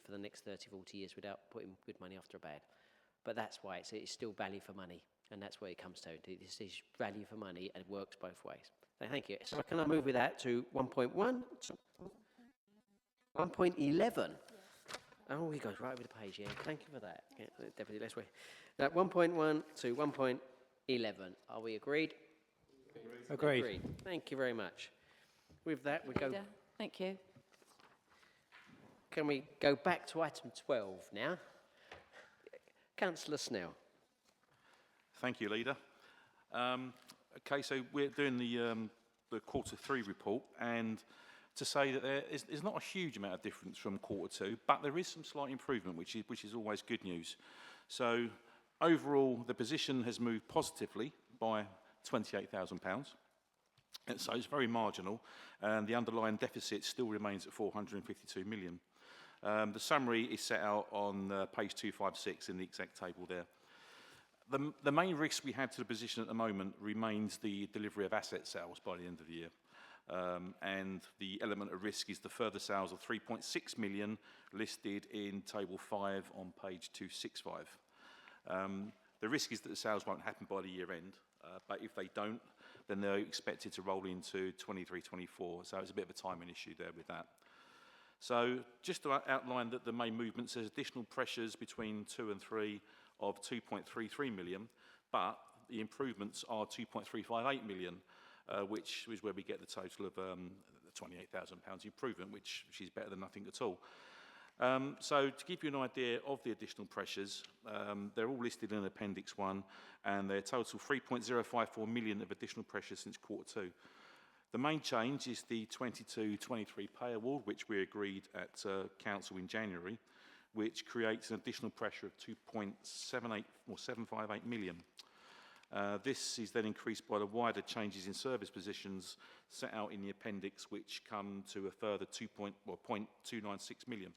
for the next 30, 40 years without putting good money after bad. But that's why it's still value for money, and that's where it comes to. This is value for money, and it works both ways. So thank you. So can I move with that to 1.1? 1.11. Oh, he goes right over the page, yeah. Thank you for that. Yeah, definitely, let's wait. 1.1 to 1.11. Are we agreed? Agreed. Thank you very much. With that, we go. Thank you. Can we go back to item 12 now? Councillor Snell. Thank you, Leader. Okay, so we're doing the Q3 report, and to say that there's not a huge amount of difference from Q2, but there is some slight improvement, which is always good news. So overall, the position has moved positively by £28,000. And so it's very marginal, and the underlying deficit still remains at 452 million. The summary is set out on page 256 in the exec table there. The main risk we have to the position at the moment remains the delivery of asset sales by the end of the year. And the element of risk is the further sales of 3.6 million listed in table 5 on page 265. The risk is that the sales won't happen by the year end, but if they don't, then they're expected to roll into 23-24. So it's a bit of a timing issue there with that. So just to outline that the main movements, there's additional pressures between 2 and 3 of 2.33 million, but the improvements are 2.358 million, which is where we get the total of the £28,000 improvement, which is better than nothing at all. So to give you an idea of the additional pressures, they're all listed in Appendix 1, and they're total 3.054 million of additional pressures since Q2. The main change is the 22-23 pay award, which we agreed at Council in January, which creates an additional pressure of 2.78 or 758 million. This is then increased by the wider changes in service positions set out in the appendix, which come to a further 0.296 million.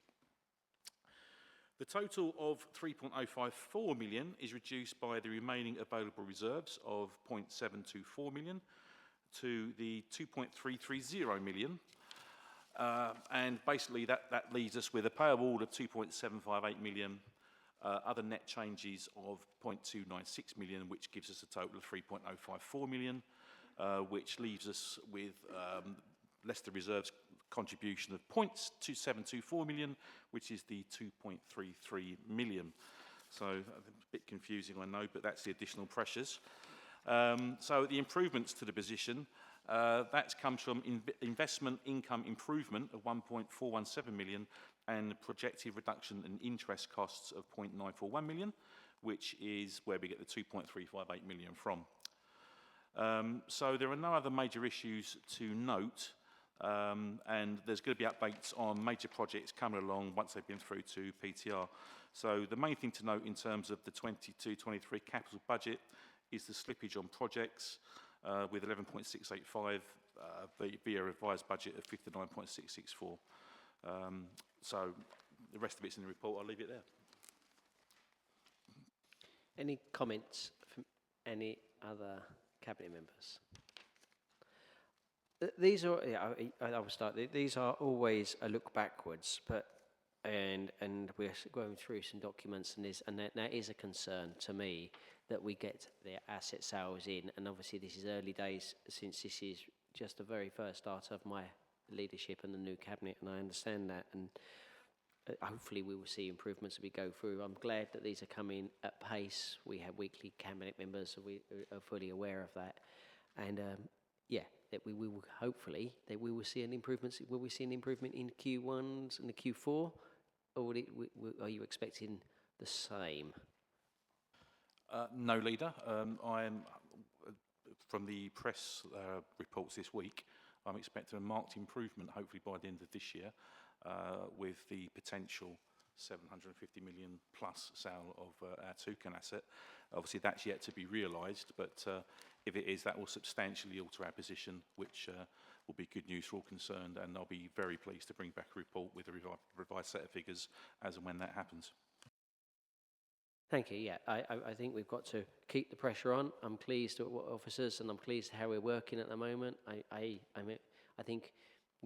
The total of 3.054 million is reduced by the remaining available reserves of 0.724 million to the 2.330 million. And basically that leaves us with a pay award of 2.758 million, other net changes of 0.296 million, which gives us a total of 3.054 million, which leaves us with less the reserves contribution of 0.2724 million, which is the 2.33 million. So a bit confusing, I know, but that's the additional pressures. So the improvements to the position, that comes from investment income improvement of 1.417 million and projected reduction in interest costs of 0.941 million, which is where we get the 2.358 million from. So there are no other major issues to note, and there's going to be updates on major projects coming along once they've been through to PTR. So the main thing to note in terms of the 22-23 capital budget is the slippage on projects with 11.685 via a revised budget of 59.664. So the rest of it's in the report. I'll leave it there. Any comments from any other cabinet members? These are, yeah, I will start. These are always a look backwards, but and we're going through some documents, and that is a concern to me that we get the asset sales in. And obviously, this is early days since this is just the very first start of my leadership and the new cabinet, and I understand that. And hopefully, we will see improvements as we go through. I'm glad that these are coming at pace. We have weekly cabinet members, so we are fully aware of that. And yeah, that we will hopefully that we will see an improvement. Will we see an improvement in Q1s and the Q4, or are you expecting the same? No, Leader. I'm from the press reports this week. I'm expecting a marked improvement, hopefully by the end of this year, with the potential 750 million plus sale of our Toucan asset. Obviously, that's yet to be realised, but if it is, that will substantially alter our position, which will be good news for all concerned, and I'll be very pleased to bring back a report with a revised set of figures as and when that happens. Thank you. Yeah, I think we've got to keep the pressure on. I'm pleased with what officers, and I'm pleased how we're working at the moment. I think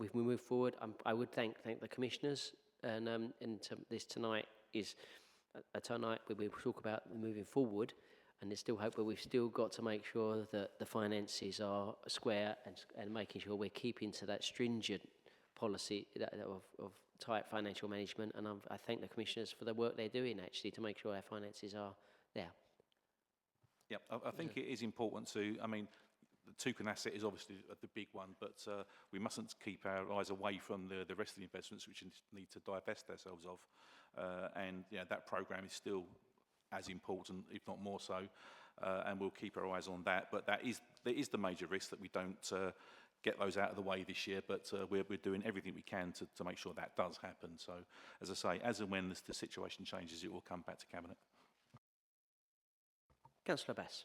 if we move forward, I would thank the commissioners, and this tonight is a tonight where we talk about moving forward, and there's still hope, but we've still got to make sure that the finances are square and making sure we're keeping to that stringent policy of tight financial management. And I thank the commissioners for the work they're doing actually to make sure our finances are there. Yeah, I think it is important to, I mean, the Toucan asset is obviously the big one, but we mustn't keep our eyes away from the rest of the investments which we need to divest ourselves of. And yeah, that programme is still as important, if not more so, and we'll keep our eyes on that. But there is the major risk that we don't get those out of the way this year, but we're doing everything we can to make sure that does happen. So, as I say, as and when the situation changes, it will come back to Cabinet. Councillor Bass.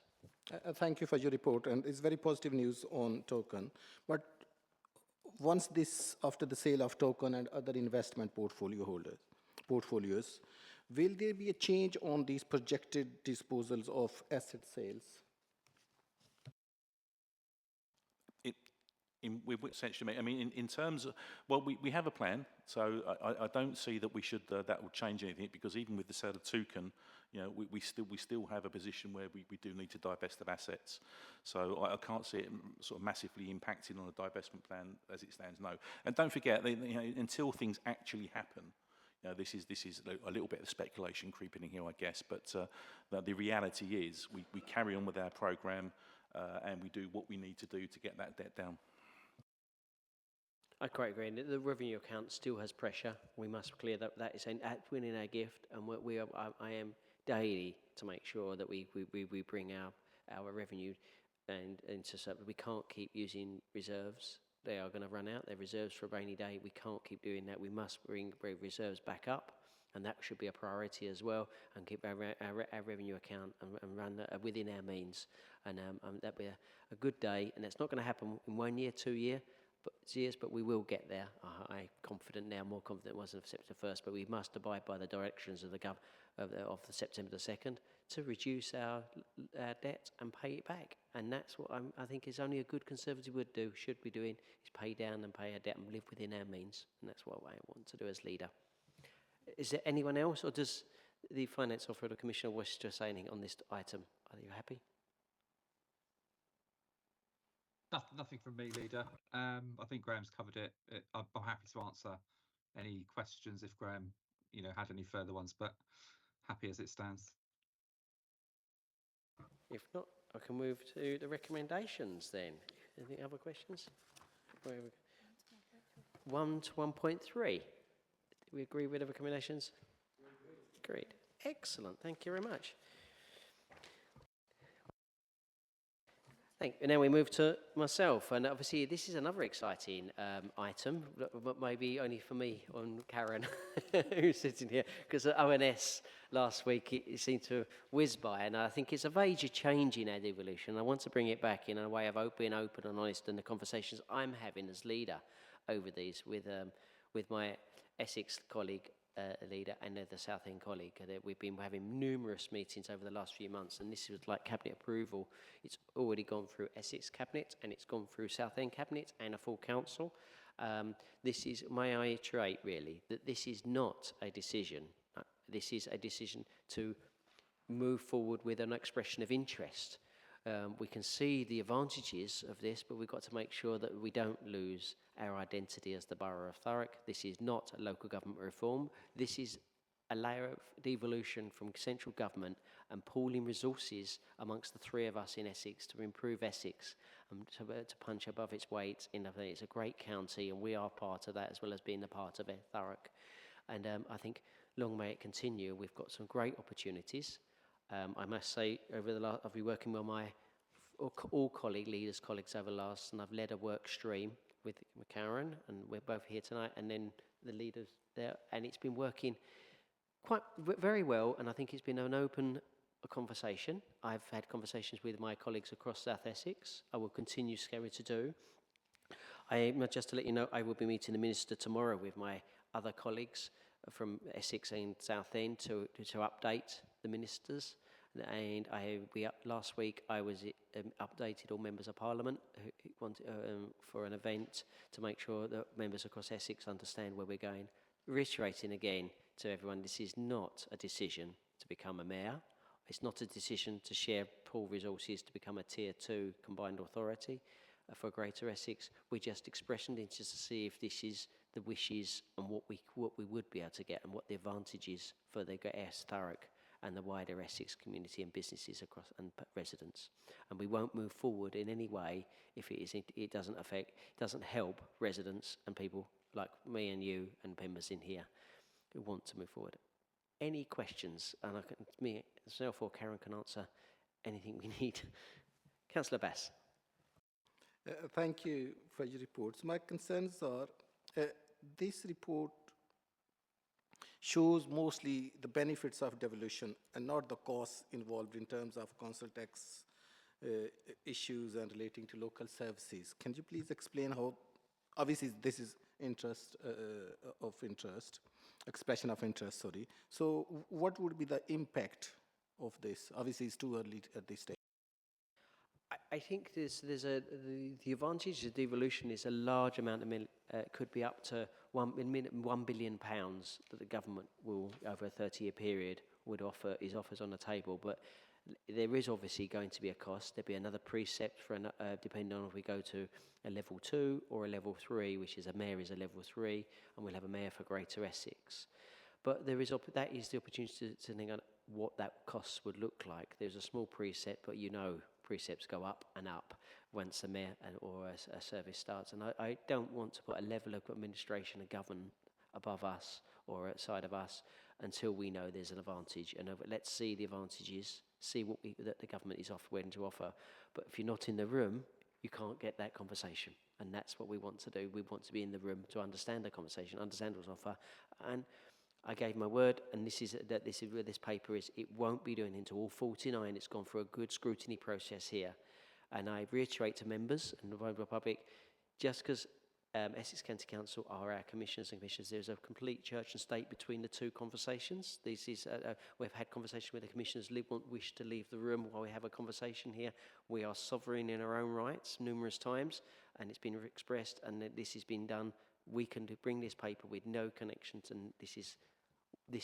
Thank you for your report, and it's very positive news on Token. But once this, after the sale of Token and other investment portfolios, will there be a change on these projected disposals of asset sales? Essentially, I mean, in terms of, well, we have a plan, so I don't see that we should that will change anything, because even with the sale of Toucan, you know, we still have a position where we do need to divest of assets. So I can't see it sort of massively impacting on the divestment plan as it stands now. And don't forget, you know, until things actually happen, you know, this is a little bit of speculation creeping in here, I guess. But the reality is, we carry on with our programme, and we do what we need to do to get that debt down. I quite agree. And the revenue account still has pressure. We must clear that. That is an winning our gift, and I am daily to make sure that we bring our revenue and into something. We can't keep using reserves. They are going to run out. They're reserves for a rainy day. We can't keep doing that. We must bring reserves back up, and that should be a priority as well, and keep our revenue account and run within our means. And that'll be a good day. And it's not going to happen in 1 year, 2 years, but we will get there. I'm confident now, more confident than I was on September 1st, but we must abide by the directions of the of the September the 2nd to reduce our debt and pay it back. And that's what I think is only a good Conservative should be doing, is pay down and pay our debt and live within our means. And that's what I want to do as leader. Is there anyone else, or does the Finance Officer or the Commissioner wish to say anything on this item? Are you happy? Nothing from me, Leader. I think Graham's covered it. I'm happy to answer any questions if Graham, had any further ones, but happy as it stands. If not, I can move to the recommendations then. Any other questions? 1 to 1.3. Do we agree with the recommendations? Agreed. Excellent. Thank you very much. And now we move to myself, and obviously this is another exciting item, but maybe only for me and Karen, who's sitting here, because at ONS last week it seemed to whiz by, and I think it's a major change in our devolution. I want to bring it back in a way of being open and honest in the conversations I'm having as leader over these with my Essex colleague, leader, and the Southend colleague. We've been having numerous meetings over the last few months, and this was like cabinet approval. It's already gone through Essex cabinet, and it's gone through Southend cabinet and a full council. This is, may I iterate really, that this is not a decision. This is a decision to move forward with an expression of interest. We can see the advantages of this, but we've got to make sure that we don't lose our identity as the Borough of Thurrock. This is not a local government reform. This is a layer of devolution from central government and pooling resources amongst the three of us in Essex to improve Essex and to punch above its weight. It's a great county, and we are part of that as well as being a part of Thurrock. And I think long may it continue. We've got some great opportunities. I must say, I've been working with my all colleagues over the last, and I've led a work stream with Karen, and we're both here tonight, and then the leaders there, and it's been working very well, and I think it's been an open conversation. I've had conversations with my colleagues across South Essex. I will continue to do. Just to let you know, I will be meeting the Minister tomorrow with my other colleagues from Essex and Southend to update the ministers. And last week I was updated all members of Parliament who wanted, for an event to make sure that members across Essex understand where we're going. Reiterating again to everyone, this is not a decision to become a mayor. It's not a decision to share pool resources to become a Tier 2 combined authority for Greater Essex. We're just expressing it just to see if this is the wishes and what we would be able to get and what the advantages for the Thurrock and the wider Essex community and businesses across and residents. And we won't move forward in any way if it doesn't help residents and people like me and you and members in here who want to move forward. Any questions? And myself or Karen can answer anything we need. Councillor Bass. Thank you for your reports. My concerns are this report shows mostly the benefits of devolution and not the costs involved in terms of council tax issues and relating to local services. Can you please explain how, obviously this is expression of interest, sorry. So what would be the impact of this? Obviously it's too early at this stage. I think the advantage of devolution is a large amount of could be up to £1 billion that the government will, over a 30-year period, is offers on the table. But there is obviously going to be a cost. There'll be another precept for depending on if we go to a level 2 or a level 3, which is a mayor is a level 3, and we'll have a mayor for Greater Essex. But that is the opportunity to think on what that cost would look like. There's a small precept, but precepts go up and up. once a mayor or a service starts. And I don't want to put a level of administration and government above us or outside of us until we know there's an advantage. And let's see the advantages, see what that the government is willing to offer. But if you're not in the room, you can't get that conversation. And that's what we want to do. We want to be in the room to understand the conversation, understand what's on offer. And I gave my word, and this is where this paper is. It won't be doing into all 49. It's gone through a good scrutiny process here. And I reiterate to members and the public, just because Essex County Council are our commissioners and commissioners, there's a complete church and state between the two conversations. This is we've had conversation with the commissioners wish to leave the room while we have a conversation here. We are sovereign in our own rights numerous times, and it's been expressed, and this has been done. We can bring this paper with no connections, and this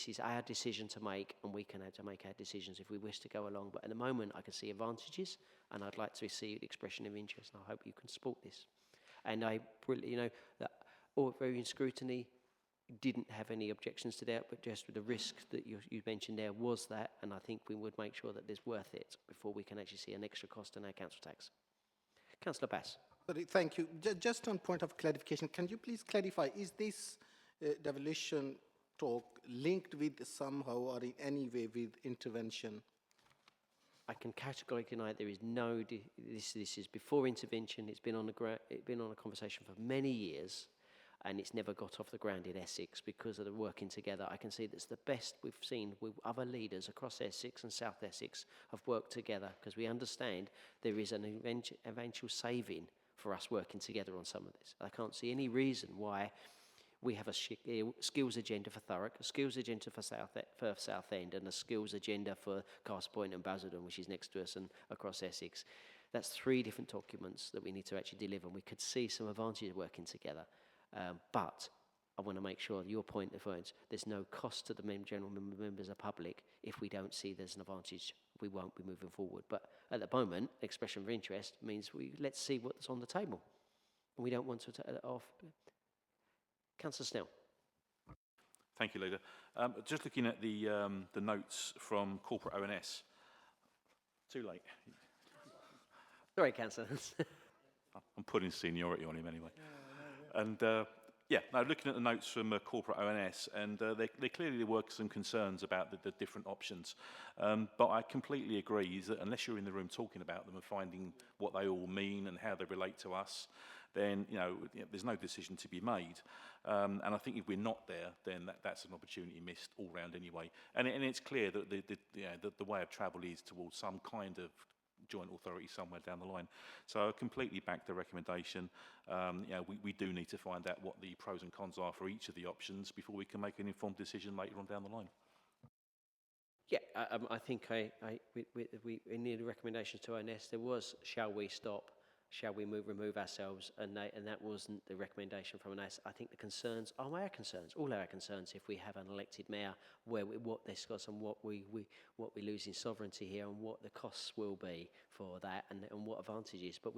is our decision to make, and we can have to make our decisions if we wish to go along. But at the moment, I can see advantages, and I'd like to see the expression of interest, and I hope you can support this. And that ovarian scrutiny didn't have any objections to that, but just with the risk that you mentioned there was that, and I think we would make sure that it's worth it before we can actually see an extra cost on our council tax. Councillor Bass. Sorry, thank you. Just on point of clarification, can you please clarify, is this devolution talk linked with somehow or in any way with intervention? I can categorically deny there is no. This is before intervention. It's been on a conversation for many years, and it's never got off the ground in Essex because of the working together. I can see that's the best we've seen with other leaders across Essex and South Essex have worked together because we understand there is an eventual saving for us working together on some of this. I can't see any reason why. We have a skills agenda for Thurrock, a skills agenda for Southend, and a skills agenda for Castle Point and Basildon, which is next to us and across Essex. That's 3 different documents that we need to actually deliver, and we could see some advantages working together. But I want to make sure your point of words, there's no cost to the general members of the public if we don't see there's an advantage. We won't be moving forward. But at the moment, expression of interest means let's see what's on the table. And we don't want to take that off. Councillor Snell. Thank you, Leader. Just looking at the notes from corporate ONS. Too late. Sorry, Councillor. I'm putting seniority on him anyway. And looking at the notes from corporate ONS, and there clearly were some concerns about the different options. But I completely agree that unless you're in the room talking about them and finding what they all mean and how they relate to us, then there's no decision to be made. And I think if we're not there, then that's an opportunity missed all round anyway. And it's clear that the way of travel is towards some kind of joint authority somewhere down the line. So I completely back the recommendation. We do need to find out what the pros and cons are for each of the options before we can make an informed decision later on down the line. Yeah, I think we need a recommendation to ONS. There was, shall we stop? Shall we remove ourselves? And that wasn't the recommendation from ONS. I think the concerns are our concerns, all our concerns. If we have an elected mayor, what this costs and what we lose in sovereignty here, and what the costs will be for that, and what advantages. But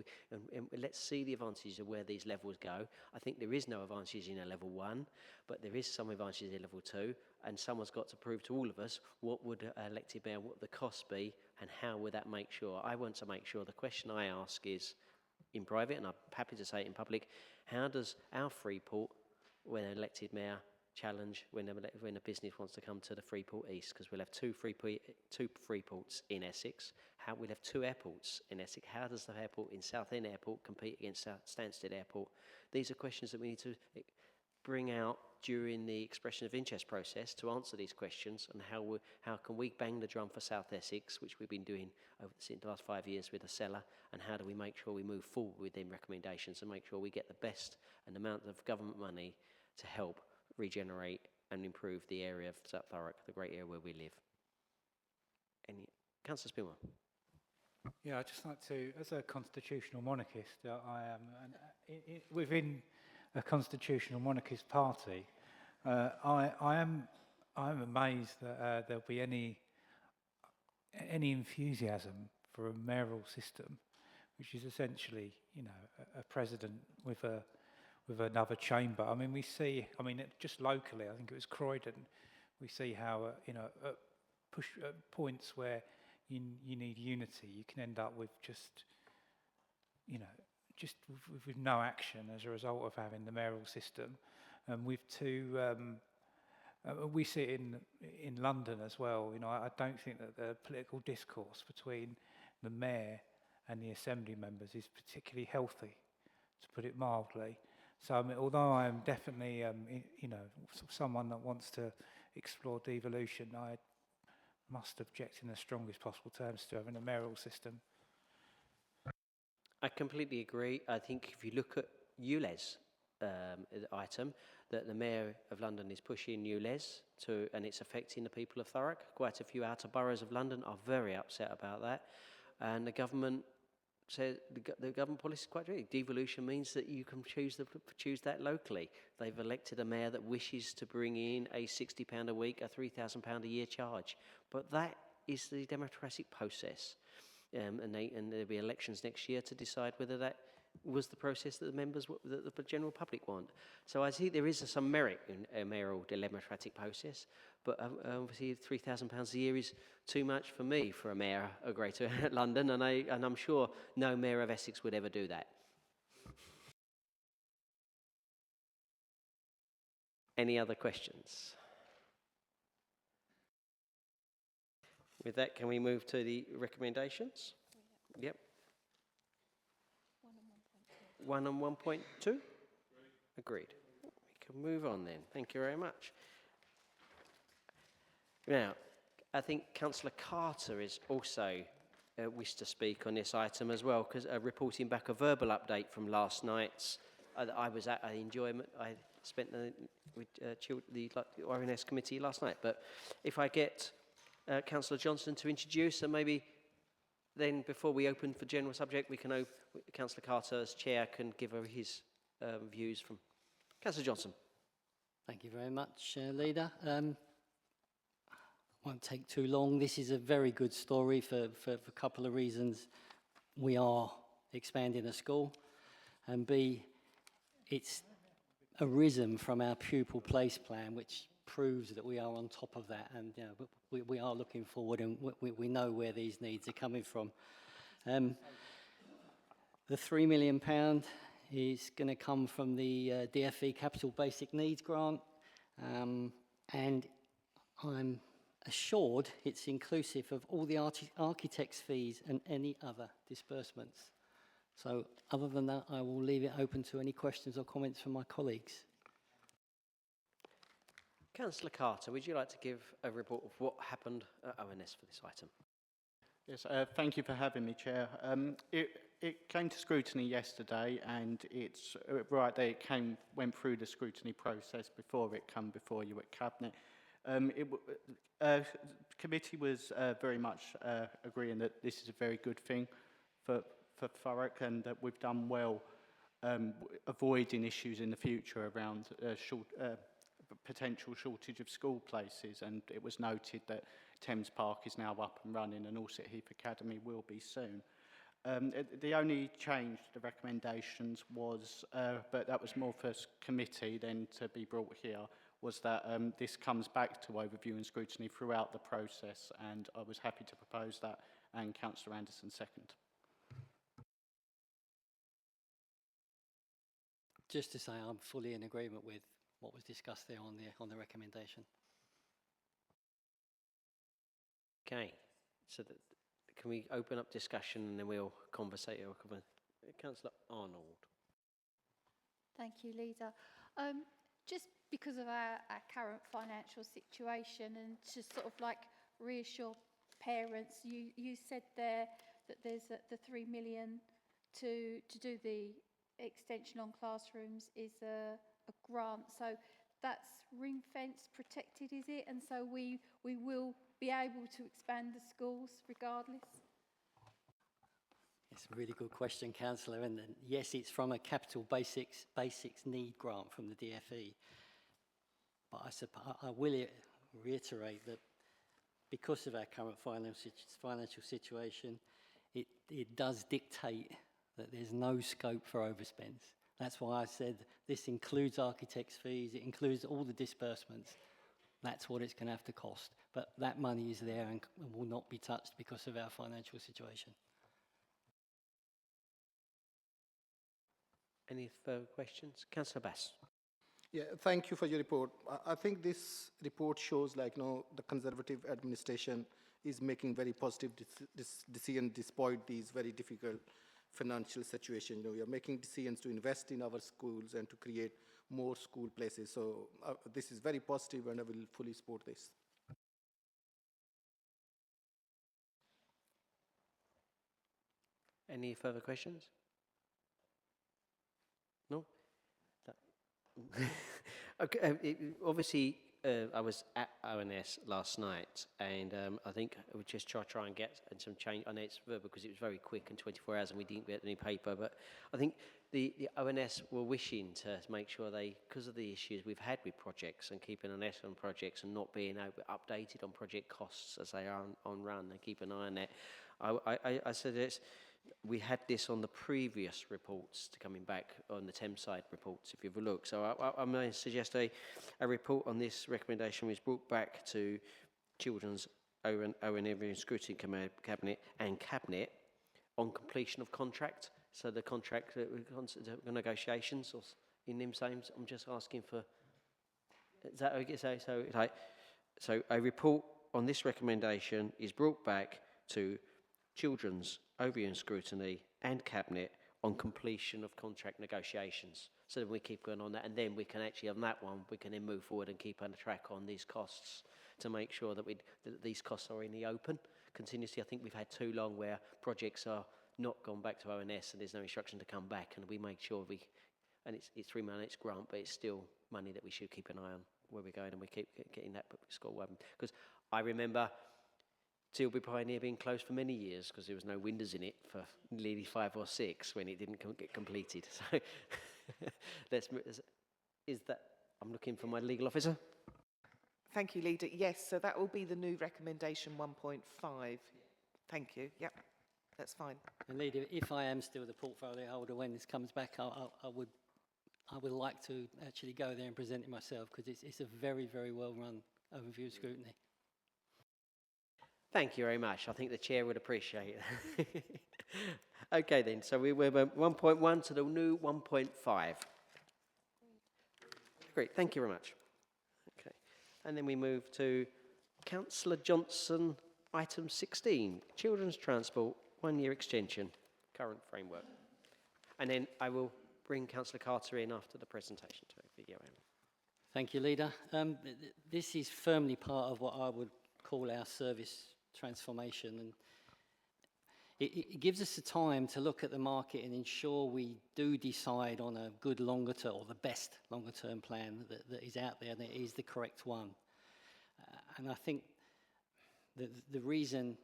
let's see the advantages of where these levels go. I think there is no advantages in a level 1, but there is some advantages in level 2. And someone's got to prove to all of us what would an elected mayor, what the costs be, and how would that make sure. I want to make sure. The question I ask is, in private, and I'm happy to say it in public, how does our Freeport, when an elected mayor, challenge when a business wants to come to the Freeport East? Because we'll have two Freeports in Essex. We'll have 2 airports in Essex. How does the airport in Southend Airport compete against Stansted Airport? These are questions that we need to bring out during the expression of interest process to answer these questions, and how can we bang the drum for South Essex, which we've been doing over the last 5 years with a seller, and how do we make sure we move forward with them recommendations and make sure we get the best and amount of government money to help regenerate and improve the area of South Thurrock, the great area where we live. Councillor Spilman. Yeah, I'd just like to, as a constitutional monarchist, I am within a constitutional monarchist party. I am amazed that there'll be any enthusiasm for a mayoral system, which is essentially, a president with another chamber. I mean, we see. I mean, just locally, I think it was Croydon. We see how at points where you need unity, you can end up with just you know, just with no action as a result of having the mayoral system. And with two, we see it in London as well. You know, I don't think that the political discourse between the mayor and the assembly members is particularly healthy, to put it mildly. So, I mean, although I am definitely, you know, someone that wants to explore devolution, I must object in the strongest possible terms to having a mayoral system. I completely agree. I think if you look at ULEZ item, that the Mayor of London is pushing ULEZ to, and it's affecting the people of Thurrock. Quite a few outer boroughs of London are very upset about that. And the government says, the government policy is quite clear. Devolution means that you can choose that locally. They've elected a mayor that wishes to bring in a £60 a week, a £3,000 a year charge. But that is the democratic process. And there'll be elections next year to decide whether that was the process that the members, that the general public want. So I think there is some merit in a mayoral democratic process, but obviously £3,000 a year is too much for me for a mayor of Greater London, and I'm sure no mayor of Essex would ever do that. Any other questions? With that, can we move to the recommendations? Yep. 1 and 1.2? Agreed. We can move on then. Thank you very much. Now, I think Councillor Carter is also wished to speak on this item as well, because reporting back a verbal update from last night's. I was at an enjoyment. I spent with the ONS committee last night. But if I get Councillor Johnson to introduce, and maybe then before we open for general subject, we can Councillor Carter as chair can give her his views from Councillor Johnson. Thank you very much, Leader. Won't take too long. This is a very good story for a couple of reasons. We are expanding a school, and B, it's arisen from our pupil place plan, which proves that we are on top of that, and you know, we are looking forward, and we know where these needs are coming from. The £3 million is going to come from the DFE Capital Basic Needs Grant, and I'm assured it's inclusive of all the architect's fees and any other disbursements. So other than that, I will leave it open to any questions or comments from my colleagues. Councillor Carter, would you like to give a report of what happened at ONS for this item? Yes, thank you for having me, Chair. It came to scrutiny yesterday, and it's right there. It went through the scrutiny process before it came before you at Cabinet. The committee was very much agreeing that this is a very good thing for Thurrock, and that we've done well avoiding issues in the future around potential shortage of school places. And it was noted that Thames Park is now up and running, and Alsett Heath Academy will be soon. The only change to the recommendations was, but that was more for committee than to be brought here, was that this comes back to overview and scrutiny throughout the process, and I was happy to propose that, and Councillor Anderson second. Just to say, I'm fully in agreement with what was discussed there on the recommendation. Okay, so can we open up discussion and then we'll conversate? Councillor Arnold. Thank you, Leader. Just because of our current financial situation, and to sort of like reassure parents, you said there that there's the 3 million to do the extension on classrooms is a grant, so that's ring fence protected, is it? And so we will be able to expand the schools regardless? It's a really good question, Councillor, and yes, it's from a capital basics need grant from the DFE. But I will reiterate that because of our current financial situation, it does dictate that there's no scope for overspends. That's why I said this includes architects' fees, it includes all the disbursements. That's what it's going to have to cost. But that money is there and will not be touched because of our financial situation. Any further questions? Councillor Bass. Yeah, thank you for your report. I think this report shows, like, the Conservative administration is making very positive decisions despite these very difficult financial situation. You're making decisions to invest in our schools and to create more school places. So this is very positive, and I will fully support this. Any further questions? No? Okay, obviously, I was at ONS last night, and I think I would just try and get some change. I know it's because it was very quick in 24 hours and we didn't get any paper, but I think the ONS were wishing to make sure they, because of the issues we've had with projects and keeping an eye on projects and not being updated on project costs as they are on run, they keep an eye on that. I suggest we had this on the previous reports to coming back on the Thameside reports, if you have a look. So I may suggest a report on this recommendation was brought back to Children's Owen Every Scrutiny Cabinet and Cabinet on completion of contract. So the contract negotiations or in them same. I'm just asking for. Is that okay? So a report on this recommendation is brought back to Children's Overview Scrutiny and Cabinet on completion of contract negotiations. So then we keep going on that, and then we can actually, on that one, we can then move forward and keep on track on these costs to make sure that these costs are in the open continuously. I think we've had too long where projects are not gone back to ONS and there's no instruction to come back, and we make sure and it's £3 million, it's grant, but it's still money that we should keep an eye on where we're going, and we keep getting that school. Because I remember Tilbury Pioneer being closed for many years because there was no windows in it for nearly 5 or 6 when it didn't get completed. So is that, I'm looking for my legal officer. Thank you, Leader. Yes, so that will be the new recommendation 1.5. Thank you. Yep, that's fine. And Leader, if I am still the portfolio holder when this comes back, I would like to actually go there and present it myself, because it's a very, very well run overview of scrutiny. Thank you very much. I think the chair would appreciate it. Okay then, so we went 1.1 to the new 1.5. Great, thank you very much. Okay, and then we move to Councillor Johnson, item 16, Children's Transport, 1-year extension, current framework. And then I will bring Councillor Carter in after the presentation to video. Thank you, Leader. This is firmly part of what I would call our service transformation, and it gives us the time to look at the market and ensure we do decide on a good longer term, or the best longer term plan that is out there, and it is the correct one. And I think the reason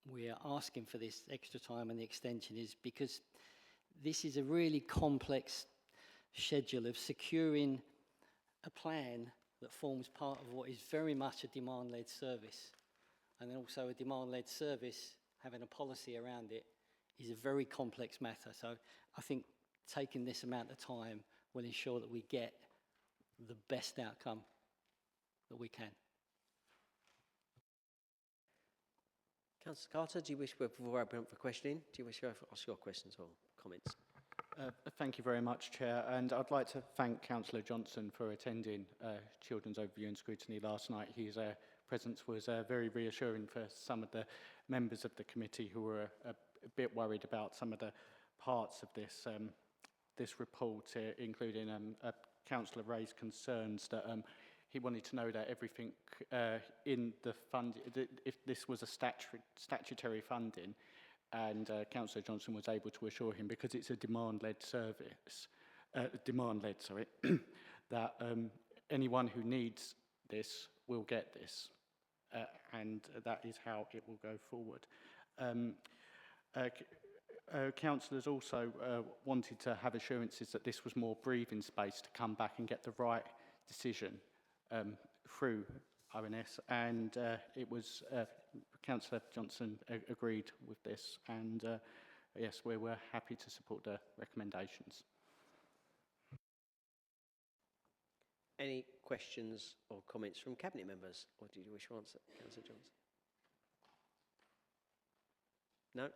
we are asking for this extra time and the extension is because this is a really complex schedule of securing a plan that forms part of what is very much a demand-led service. And then also a demand-led service, having a policy around it, is a very complex matter. So I think taking this amount of time will ensure that we get the best outcome that we can. Councillor Carter, do you wish, before I open up for questioning, do you wish to ask your questions or comments? Thank you very much, Chair, and I'd like to thank Councillor Johnson for attending Children's Overview and Scrutiny last night. His presence was very reassuring for some of the members of the committee who were a bit worried about some of the parts of this report, including Councillor raised concerns that he wanted to know that everything in the fund, if this was a statutory funding, and Councillor Johnson was able to assure him, because it's a demand-led service, that anyone who needs this will get this, and that is how it will go forward. Councillors also wanted to have assurances that this was more breathing space to come back and get the right decision through ONS, and it was Councillor Johnson agreed with this, and yes, we were happy to support the recommendations. Any questions or comments from Cabinet members, or do you wish to answer, Councillor Johnson? No?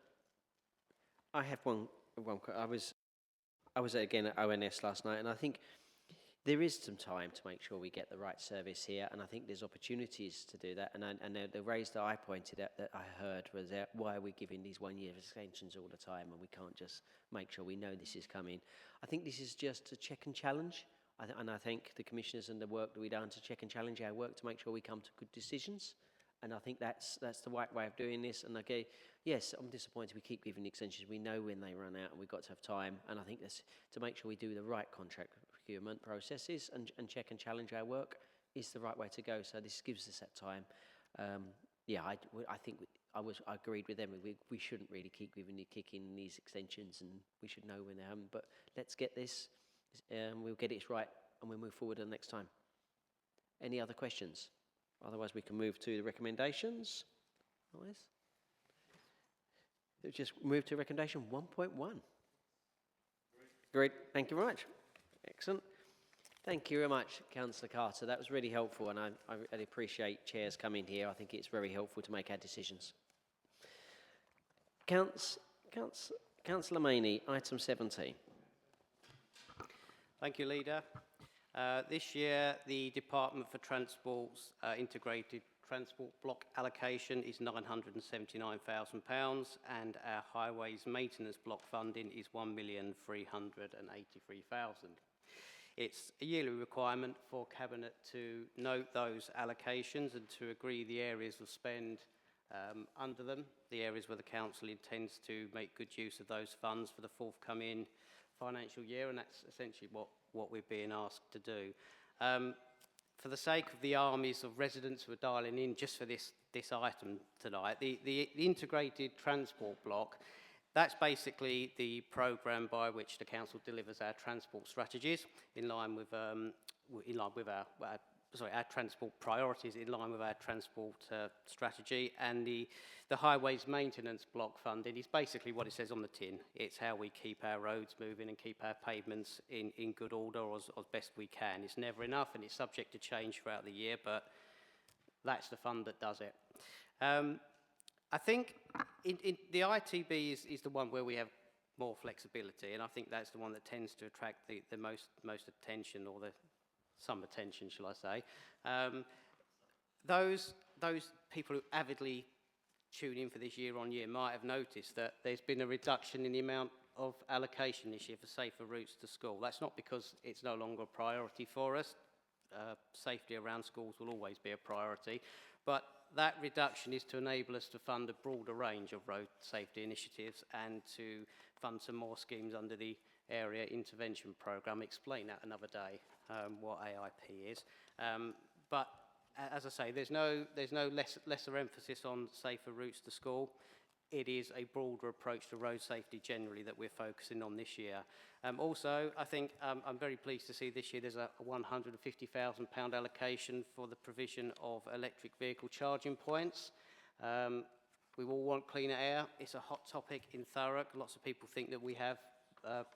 I have one. I was again at ONS last night, and I think there is some time to make sure we get the right service here, and I think there's opportunities to do that. And the raise that I pointed out that I heard was why are we giving these 1 year extensions all the time, and we can't just make sure we know this is coming. I think this is just a check and challenge, and I thank the commissioners and the work that we've done to check and challenge our work to make sure we come to good decisions. And I think that's the right way of doing this. And okay, yes, I'm disappointed we keep giving extensions. We know when they run out, and we've got to have time. And I think that's to make sure we do the right contract procurement processes and check and challenge our work is the right way to go. So this gives us that time. Yeah, I think I agreed with them. We shouldn't really keep kicking these extensions, and we should know when they happen. But let's get this. We'll get it right, and we'll move forward the next time. Any other questions? Otherwise, we can move to the recommendations. Otherwise, just move to recommendation 1.1. Great, thank you very much. Excellent. Thank you very much, Councillor Carter. That was really helpful, and I really appreciate chairs coming here. I think it's very helpful to make our decisions. Councillor Maney, item 17. Thank you, Leader. This year, the Department for Transport's integrated transport block allocation is £979,000, and our highways maintenance block funding is £1,383,000. It's a yearly requirement for Cabinet to note those allocations and to agree the areas of spend under them, the areas where the Council intends to make good use of those funds for the forthcoming financial year, and that's essentially what we're being asked to do. For the sake of the armies of residents who are dialing in just for this item tonight, the integrated transport block, that's basically the programme by which the Council delivers our transport strategies in line with our transport priorities in line with our transport strategy, and the highways maintenance block funding is basically what it says on the tin. It's how we keep our roads moving and keep our pavements in good order or as best we can. It's never enough, and it's subject to change throughout the year, but that's the fund that does it. I think the ITB is the one where we have more flexibility, and I think that's the one that tends to attract the most attention, or some attention, shall I say. Those people who avidly tune in for this year on year might have noticed that there's been a reduction in the amount of allocation this year for safer routes to school. That's not because it's no longer a priority for us. Safety around schools will always be a priority, but that reduction is to enable us to fund a broader range of road safety initiatives and to fund some more schemes under the Area Intervention Programme. Explain that another day, what AIP is. But as I say, there's no lesser emphasis on safer routes to school. It is a broader approach to road safety generally that we're focusing on this year. Also, I think I'm very pleased to see this year there's a £150,000 allocation for the provision of electric vehicle charging points. We all want cleaner air. It's a hot topic in Thurrock. Lots of people think that we have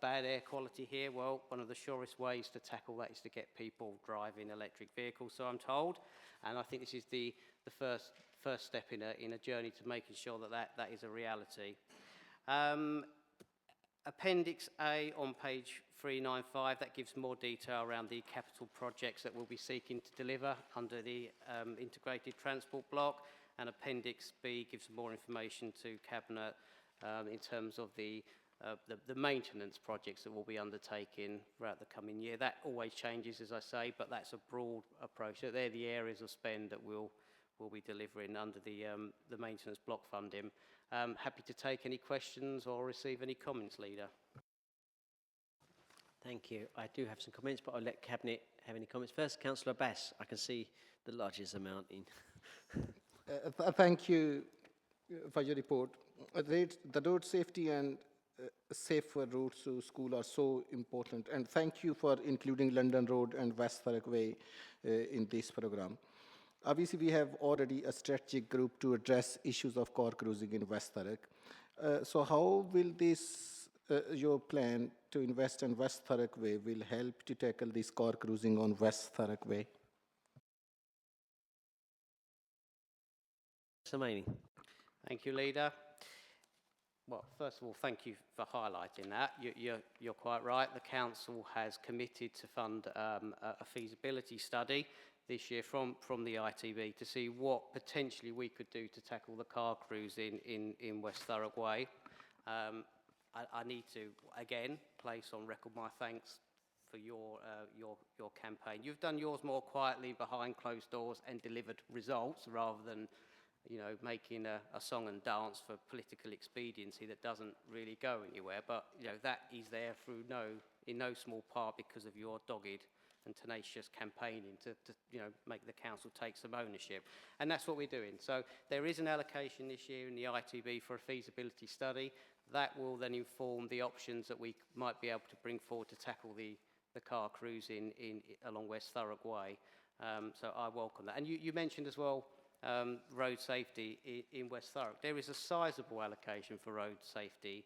bad air quality here. Well, one of the surest ways to tackle that is to get people driving electric vehicles, so I'm told. And I think this is the first step in a journey to making sure that is a reality. Appendix A on page 395, that gives more detail around the capital projects that we'll be seeking to deliver under the integrated transport block. And Appendix B gives more information to Cabinet in terms of the maintenance projects that we'll be undertaking throughout the coming year. That always changes, as I say, but that's a broad approach. So they're the areas of spend that we'll be delivering under the maintenance block funding. Happy to take any questions or receive any comments, Leader. Thank you. I do have some comments, but I'll let Cabinet have any comments. First, Councillor Bass. I can see the largest amount in. Thank you for your report. The road safety and safer routes to school are so important, and thank you for including London Road and West Thurrock Way in this programme. Obviously, we have already a strategic group to address issues of car cruising in West Thurrock. So how will this, your plan to invest in West Thurrock Way will help to tackle this car cruising on West Thurrock Way? Samani. Thank you, Leader. Well, first of all, thank you for highlighting that. You're quite right. The council has committed to fund a feasibility study this year from the ITB to see what potentially we could do to tackle the car cruise in West Thurrock Way. I need to, again, place on record my thanks for your campaign. You've done yours more quietly behind closed doors and delivered results rather than, you know, making a song and dance for political expediency that doesn't really go anywhere. But, you know, that is there through in no small part because of your dogged and tenacious campaigning to you know, make the council take some ownership. And that's what we're doing. So there is an allocation this year in the ITB for a feasibility study. That will then inform the options that we might be able to bring forward to tackle the car cruise along West Thurrock Way. So I welcome that. And you mentioned as well road safety in West Thurrock. There is a sizable allocation for road safety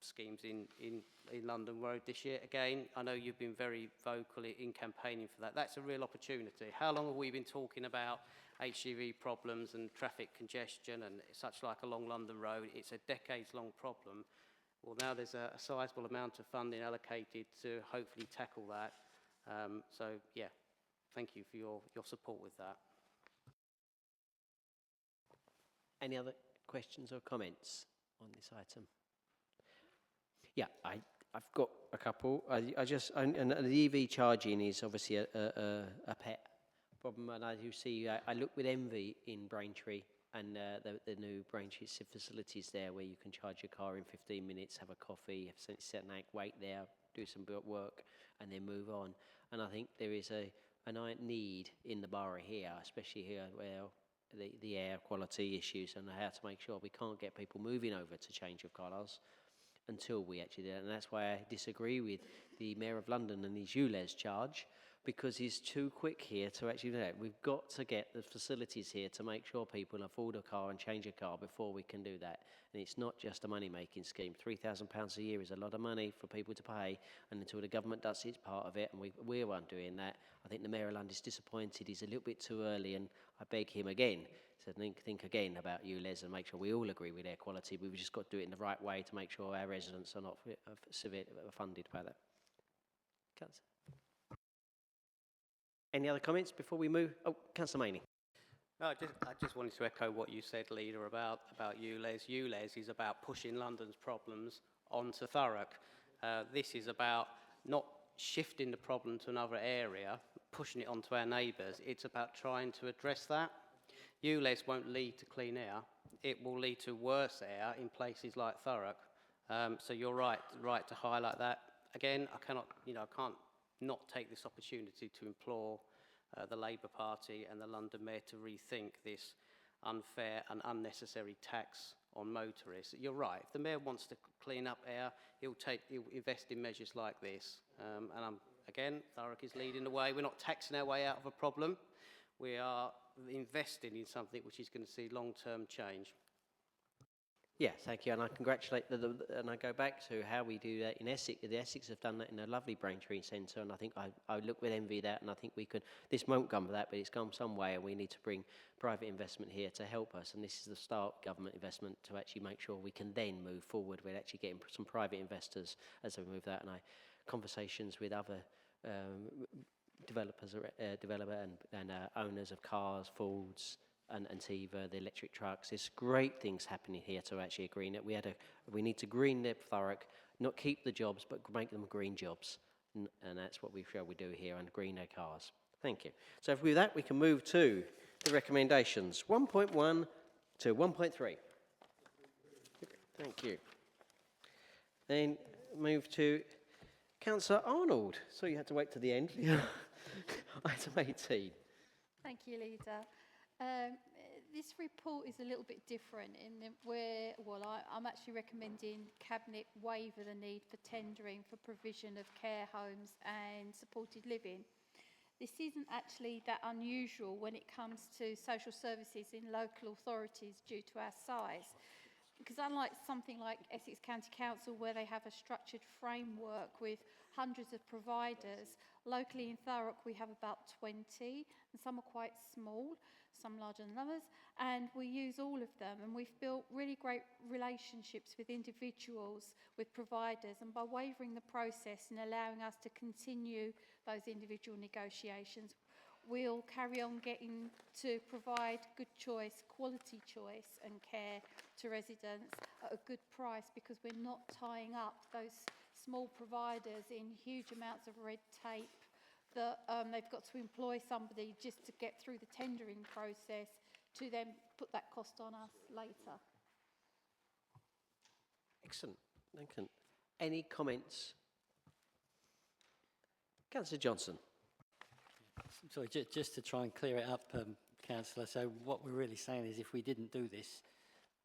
schemes in London Road this year. Again, I know you've been very vocal in campaigning for that. That's a real opportunity. How long have we been talking about HGV problems and traffic congestion and such like along London Road? It's a decades-long problem. Well, now there's a sizable amount of funding allocated to hopefully tackle that. So, yeah, thank you for your support with that. Any other questions or comments on this item? Yeah, I've got a couple. And the EV charging is obviously a pet problem, and I do see. I look with envy in Braintree and the new Braintree facilities there, where you can charge your car in 15 minutes, have a coffee, sit and wait there, do some work, and then move on. And I think there is a need in the borough here, especially here where the air quality issues and how to make sure we can't get people moving over to change of colours until we actually do it. And that's why I disagree with the Mayor of London and his ULEZ charge, because he's too quick here to actually do that. We've got to get the facilities here to make sure people afford a car and change a car before we can do that. And it's not just a money-making scheme. £3,000 a year is a lot of money for people to pay, and until the government does its part of it, and we weren't doing that, I think the Mayor of London is disappointed. He's a little bit too early, and I beg him again to think again about ULEZ and make sure we all agree with air quality. We've just got to do it in the right way to make sure our residents are not funded by that. Councillor. Any other comments before we move? Oh, Councillor Maney. No, I just wanted to echo what you said, Leader, about ULEZ. ULEZ is about pushing London's problems onto Thurrock. This is about not shifting the problem to another area, pushing it onto our neighbours. It's about trying to address that. ULEZ won't lead to clean air. It will lead to worse air in places like Thurrock. So you're right to highlight that. Again, I can't not take this opportunity to implore the Labour Party and the London Mayor to rethink this unfair and unnecessary tax on motorists. You're right. If the Mayor wants to clean up air, he'll invest in measures like this. Again, Thurrock is leading the way. We're not taxing our way out of a problem. We are investing in something which is going to see long-term change. Yeah, thank you, and I congratulate and I go back to how we do that in Essex. The Essex have done that in a lovely Braintree centre, and I think I look with envy at that, and I think we could. This won't come to that, but it's come some way, and we need to bring private investment here to help us, and this is the start of government investment to actually make sure we can then move forward with actually getting some private investors as we move that. And conversations with other developers and owners of cars, Fords, and Tiva, the electric trucks. There's great things happening here to actually green it. We need to green the Thurrock, not keep the jobs, but make them green jobs. And that's what we feel we do here, and green their cars. Thank you. So with that, we can move to the recommendations. 1.1 to 1.3. Thank you. Then move to Councillor Arnold. So you had to wait to the end. Item 18. Thank you, Leader. This report is a little bit different in where, I'm actually recommending Cabinet waiver the need for tendering for provision of care homes and supported living. This isn't actually that unusual when it comes to social services in local authorities due to our size. Because unlike something like Essex County Council, where they have a structured framework with hundreds of providers, locally in Thurrock we have about 20, and some are quite small. some larger than others, and we use all of them, and we've built really great relationships with individuals, with providers, and by waiving the process and allowing us to continue those individual negotiations, we'll carry on getting to provide good choice, quality choice and care to residents at a good price, because we're not tying up those small providers in huge amounts of red tape that they've got to employ somebody just to get through the tendering process to then put that cost on us later. Excellent. Excellent. Any comments? Councillor Johnson. Sorry, just to try and clear it up, Councillor, so what we're really saying is if we didn't do this,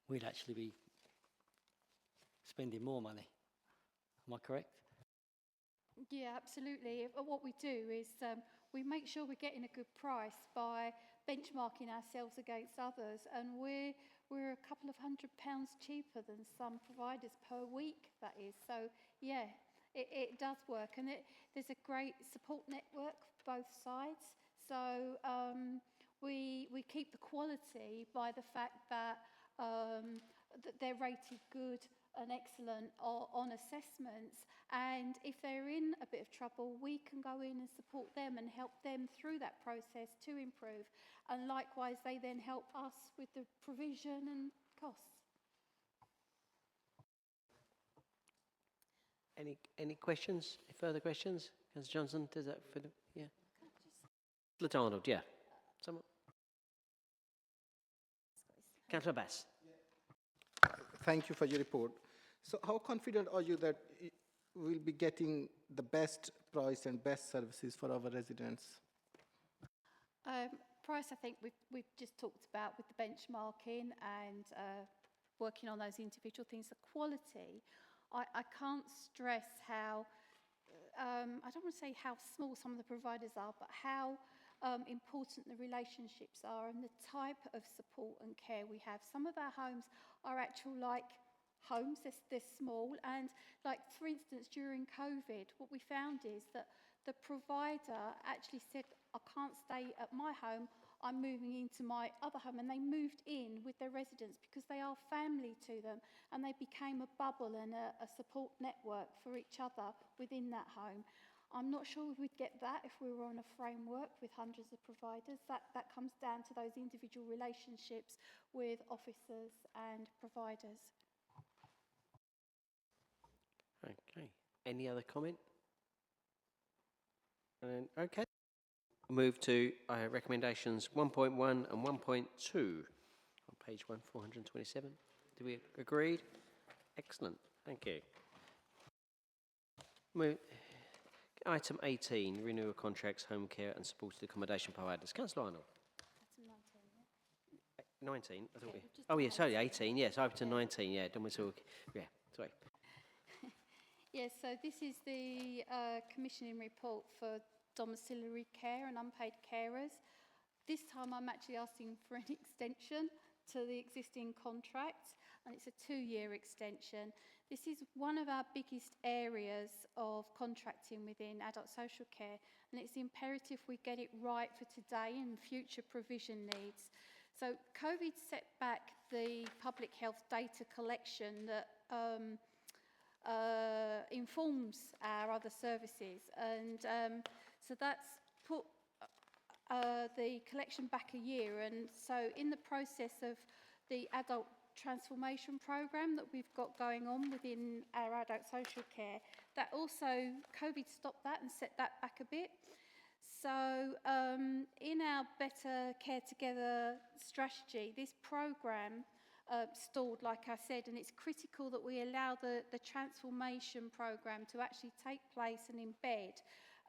we'd actually be spending more money. Am I correct? Yeah, absolutely. What we do is we make sure we're getting a good price by benchmarking ourselves against others, and we're a couple of £100 cheaper than some providers per week, that is. So, yeah, it does work, and there's a great support network for both sides. So we keep the quality by the fact that they're rated good and excellent on assessments, and if they're in a bit of trouble, we can go in and support them and help them through that process to improve, and likewise they then help us with the provision and costs. Any questions? Further questions? Councillor Johnson, does that fit? Yeah. Councillor Arnold, yeah. Someone? Councillor Bass. Thank you for your report. So how confident are you that we'll be getting the best price and best services for our residents? Price, I think we've just talked about with the benchmarking and working on those individual things. The quality, I can't stress how, I don't want to say how small some of the providers are, but how important the relationships are and the type of support and care we have. Some of our homes are actual like homes, they're small, and like for instance during COVID what we found is that the provider actually said, I can't stay at my home, I'm moving into my other home, and they moved in with their residents because they are family to them, and they became a bubble and a support network for each other within that home. I'm not sure we'd get that if we were on a framework with hundreds of providers. That comes down to those individual relationships with officers and providers. Okay. Any other comment? Okay. Move to recommendations 1.1 and 1.2 on page 427. Do we agreed? Excellent. Thank you. Item 18, renewal contracts, home care and supported accommodation providers. Councillor Arnold. That's 19, 19? I thought yeah, oh, yeah, sorry, 18. Yes, over to 19. Yeah, don't we talk? Yeah, sorry. Yes, so this is the commissioning report for domiciliary care and unpaid carers. This time I'm actually asking for an extension to the existing contract, and it's a 2-year extension. This is one of our biggest areas of contracting within adult social care, and it's imperative we get it right for today and future provision needs. So COVID set back the public health data collection that informs our other services, and so that's put the collection back a year. And so in the process of the adult transformation programme that we've got going on within our adult social care, that also COVID stopped that and set that back a bit. So in our Better Care Together strategy, this programme stalled, like I said, and it's critical that we allow the transformation programme to actually take place and embed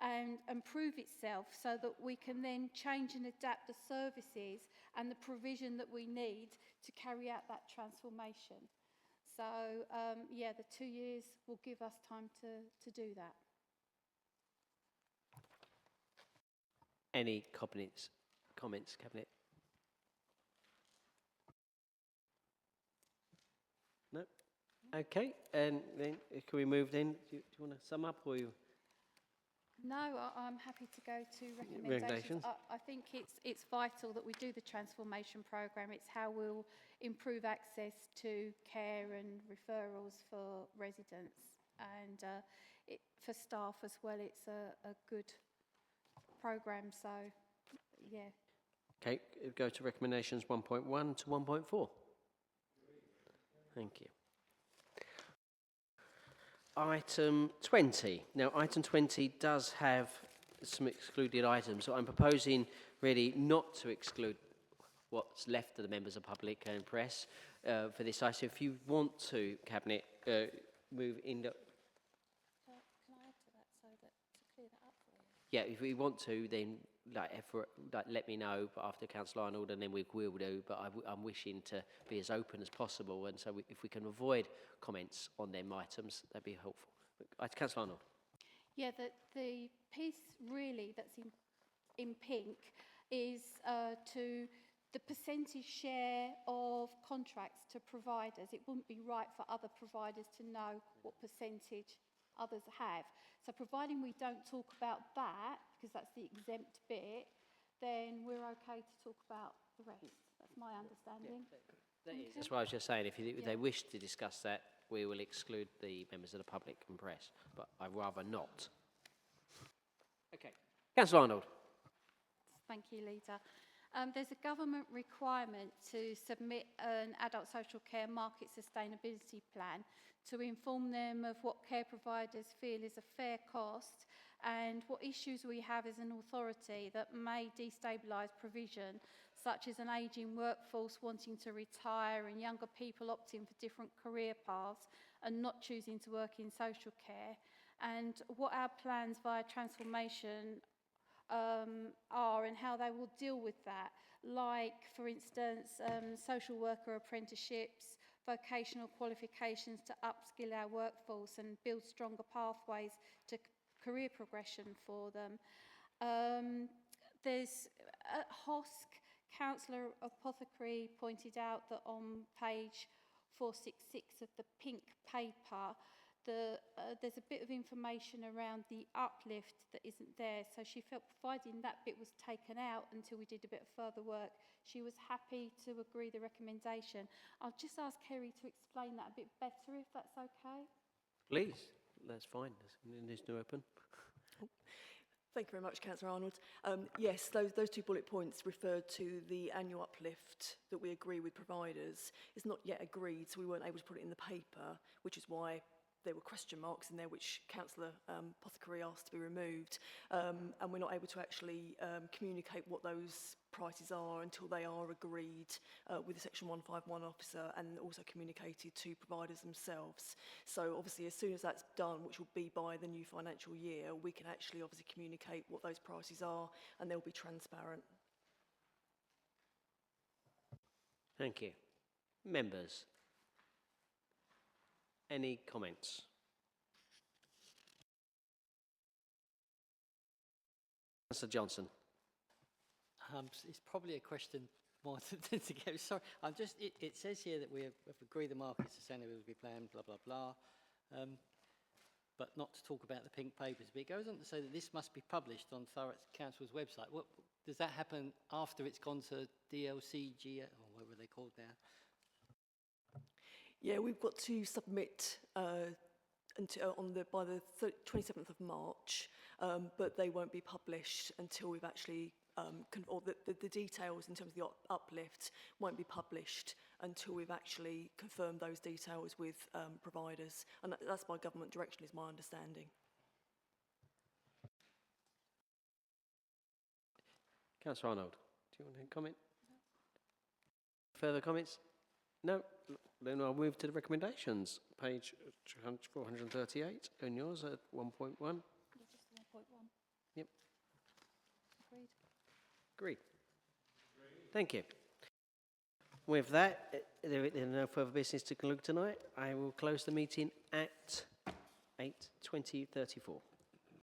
and prove itself, so that we can then change and adapt the services and the provision that we need to carry out that transformation. So yeah, the 2 years will give us time to do that. Any comments, Cabinet? No? Okay, and then can we move then? Do you want to sum up, or you? No, I'm happy to go to Recommendations. recommendations. I think it's vital that we do the transformation programme. It's how we'll improve access to care and referrals for residents and for staff as well. It's a good programme, so yeah. Okay, go to recommendations 1.1 to 1.4. Thank you. Item 20. Now, item 20 does have some excluded items, so I'm proposing really not to exclude what's left of the members of public and press for this item. If you want to, Cabinet, move in... Can I add to that so that to clear that up for you? Yeah, if we want to, then let me know, but after Councillor Arnold, and then we will do. But I'm wishing to be as open as possible, and so if we can avoid comments on them items, that'd be helpful. Councillor Arnold. Yeah, the piece really that's in pink is to the percentage share of contracts to providers. It wouldn't be right for other providers to know what percentage others have. So providing we don't talk about that, because that's the exempt bit, then we're okay to talk about the rest. That's my understanding. Yeah, that's what I was just saying. If they wish to discuss that, we will exclude the members of the public and press, but I'd rather not. Okay. Councillor Arnold. Thank you, Leader. There's a government requirement to submit an adult social care market sustainability plan to inform them of what care providers feel is a fair cost and what issues we have as an authority that may destabilise provision, such as an ageing workforce wanting to retire and younger people opting for different career paths and not choosing to work in social care, and what our plans via transformation are and how they will deal with that, like, for instance, social worker apprenticeships, vocational qualifications to upskill our workforce and build stronger pathways to career progression for them. There's HOSC, Councillor Apothecary pointed out that on page 466 of the pink paper, there's a bit of information around the uplift that isn't there. So she felt providing that bit was taken out until we did a bit of further work, she was happy to agree the recommendation. I'll just ask Kerry to explain that a bit better, if that's okay. Please, that's fine. There's no open. Thank you very much, Councillor Arnold. Yes, those 2 bullet points referred to the annual uplift that we agree with providers. It's not yet agreed, so we weren't able to put it in the paper, which is why there were question marks in there which Councillor Apothecary asked to be removed, and we're not able to actually communicate what those prices are until they are agreed with the Section 151 officer and also communicated to providers themselves. So obviously as soon as that's done, which will be by the new financial year, we can actually obviously communicate what those prices are and they'll be transparent. Thank you. Members. Any comments? Councillor Johnson. It's probably a question more to go. Sorry, it says here that we have agreed the market sustainability plan, blah, blah, blah, but not to talk about the pink papers. But it goes on to say that this must be published on Thurrock Council's website. What, does that happen after it's gone to DLCG, or what were they called now? Yeah, we've got to submit by the 27th of March, but they won't be published until we've actually, or the details in terms of the uplift won't be published until we've actually confirmed those details with providers. And that's by government direction, is my understanding. Councillor Arnold, do you want to comment? No. Further comments? No. Then I'll move to the recommendations. Page 438, and yours at 1.1. Yeah, just 1.1. Yep. Agreed. Agreed. Thank you. With that, there is no further business to conclude tonight. I will close the meeting at 8:34.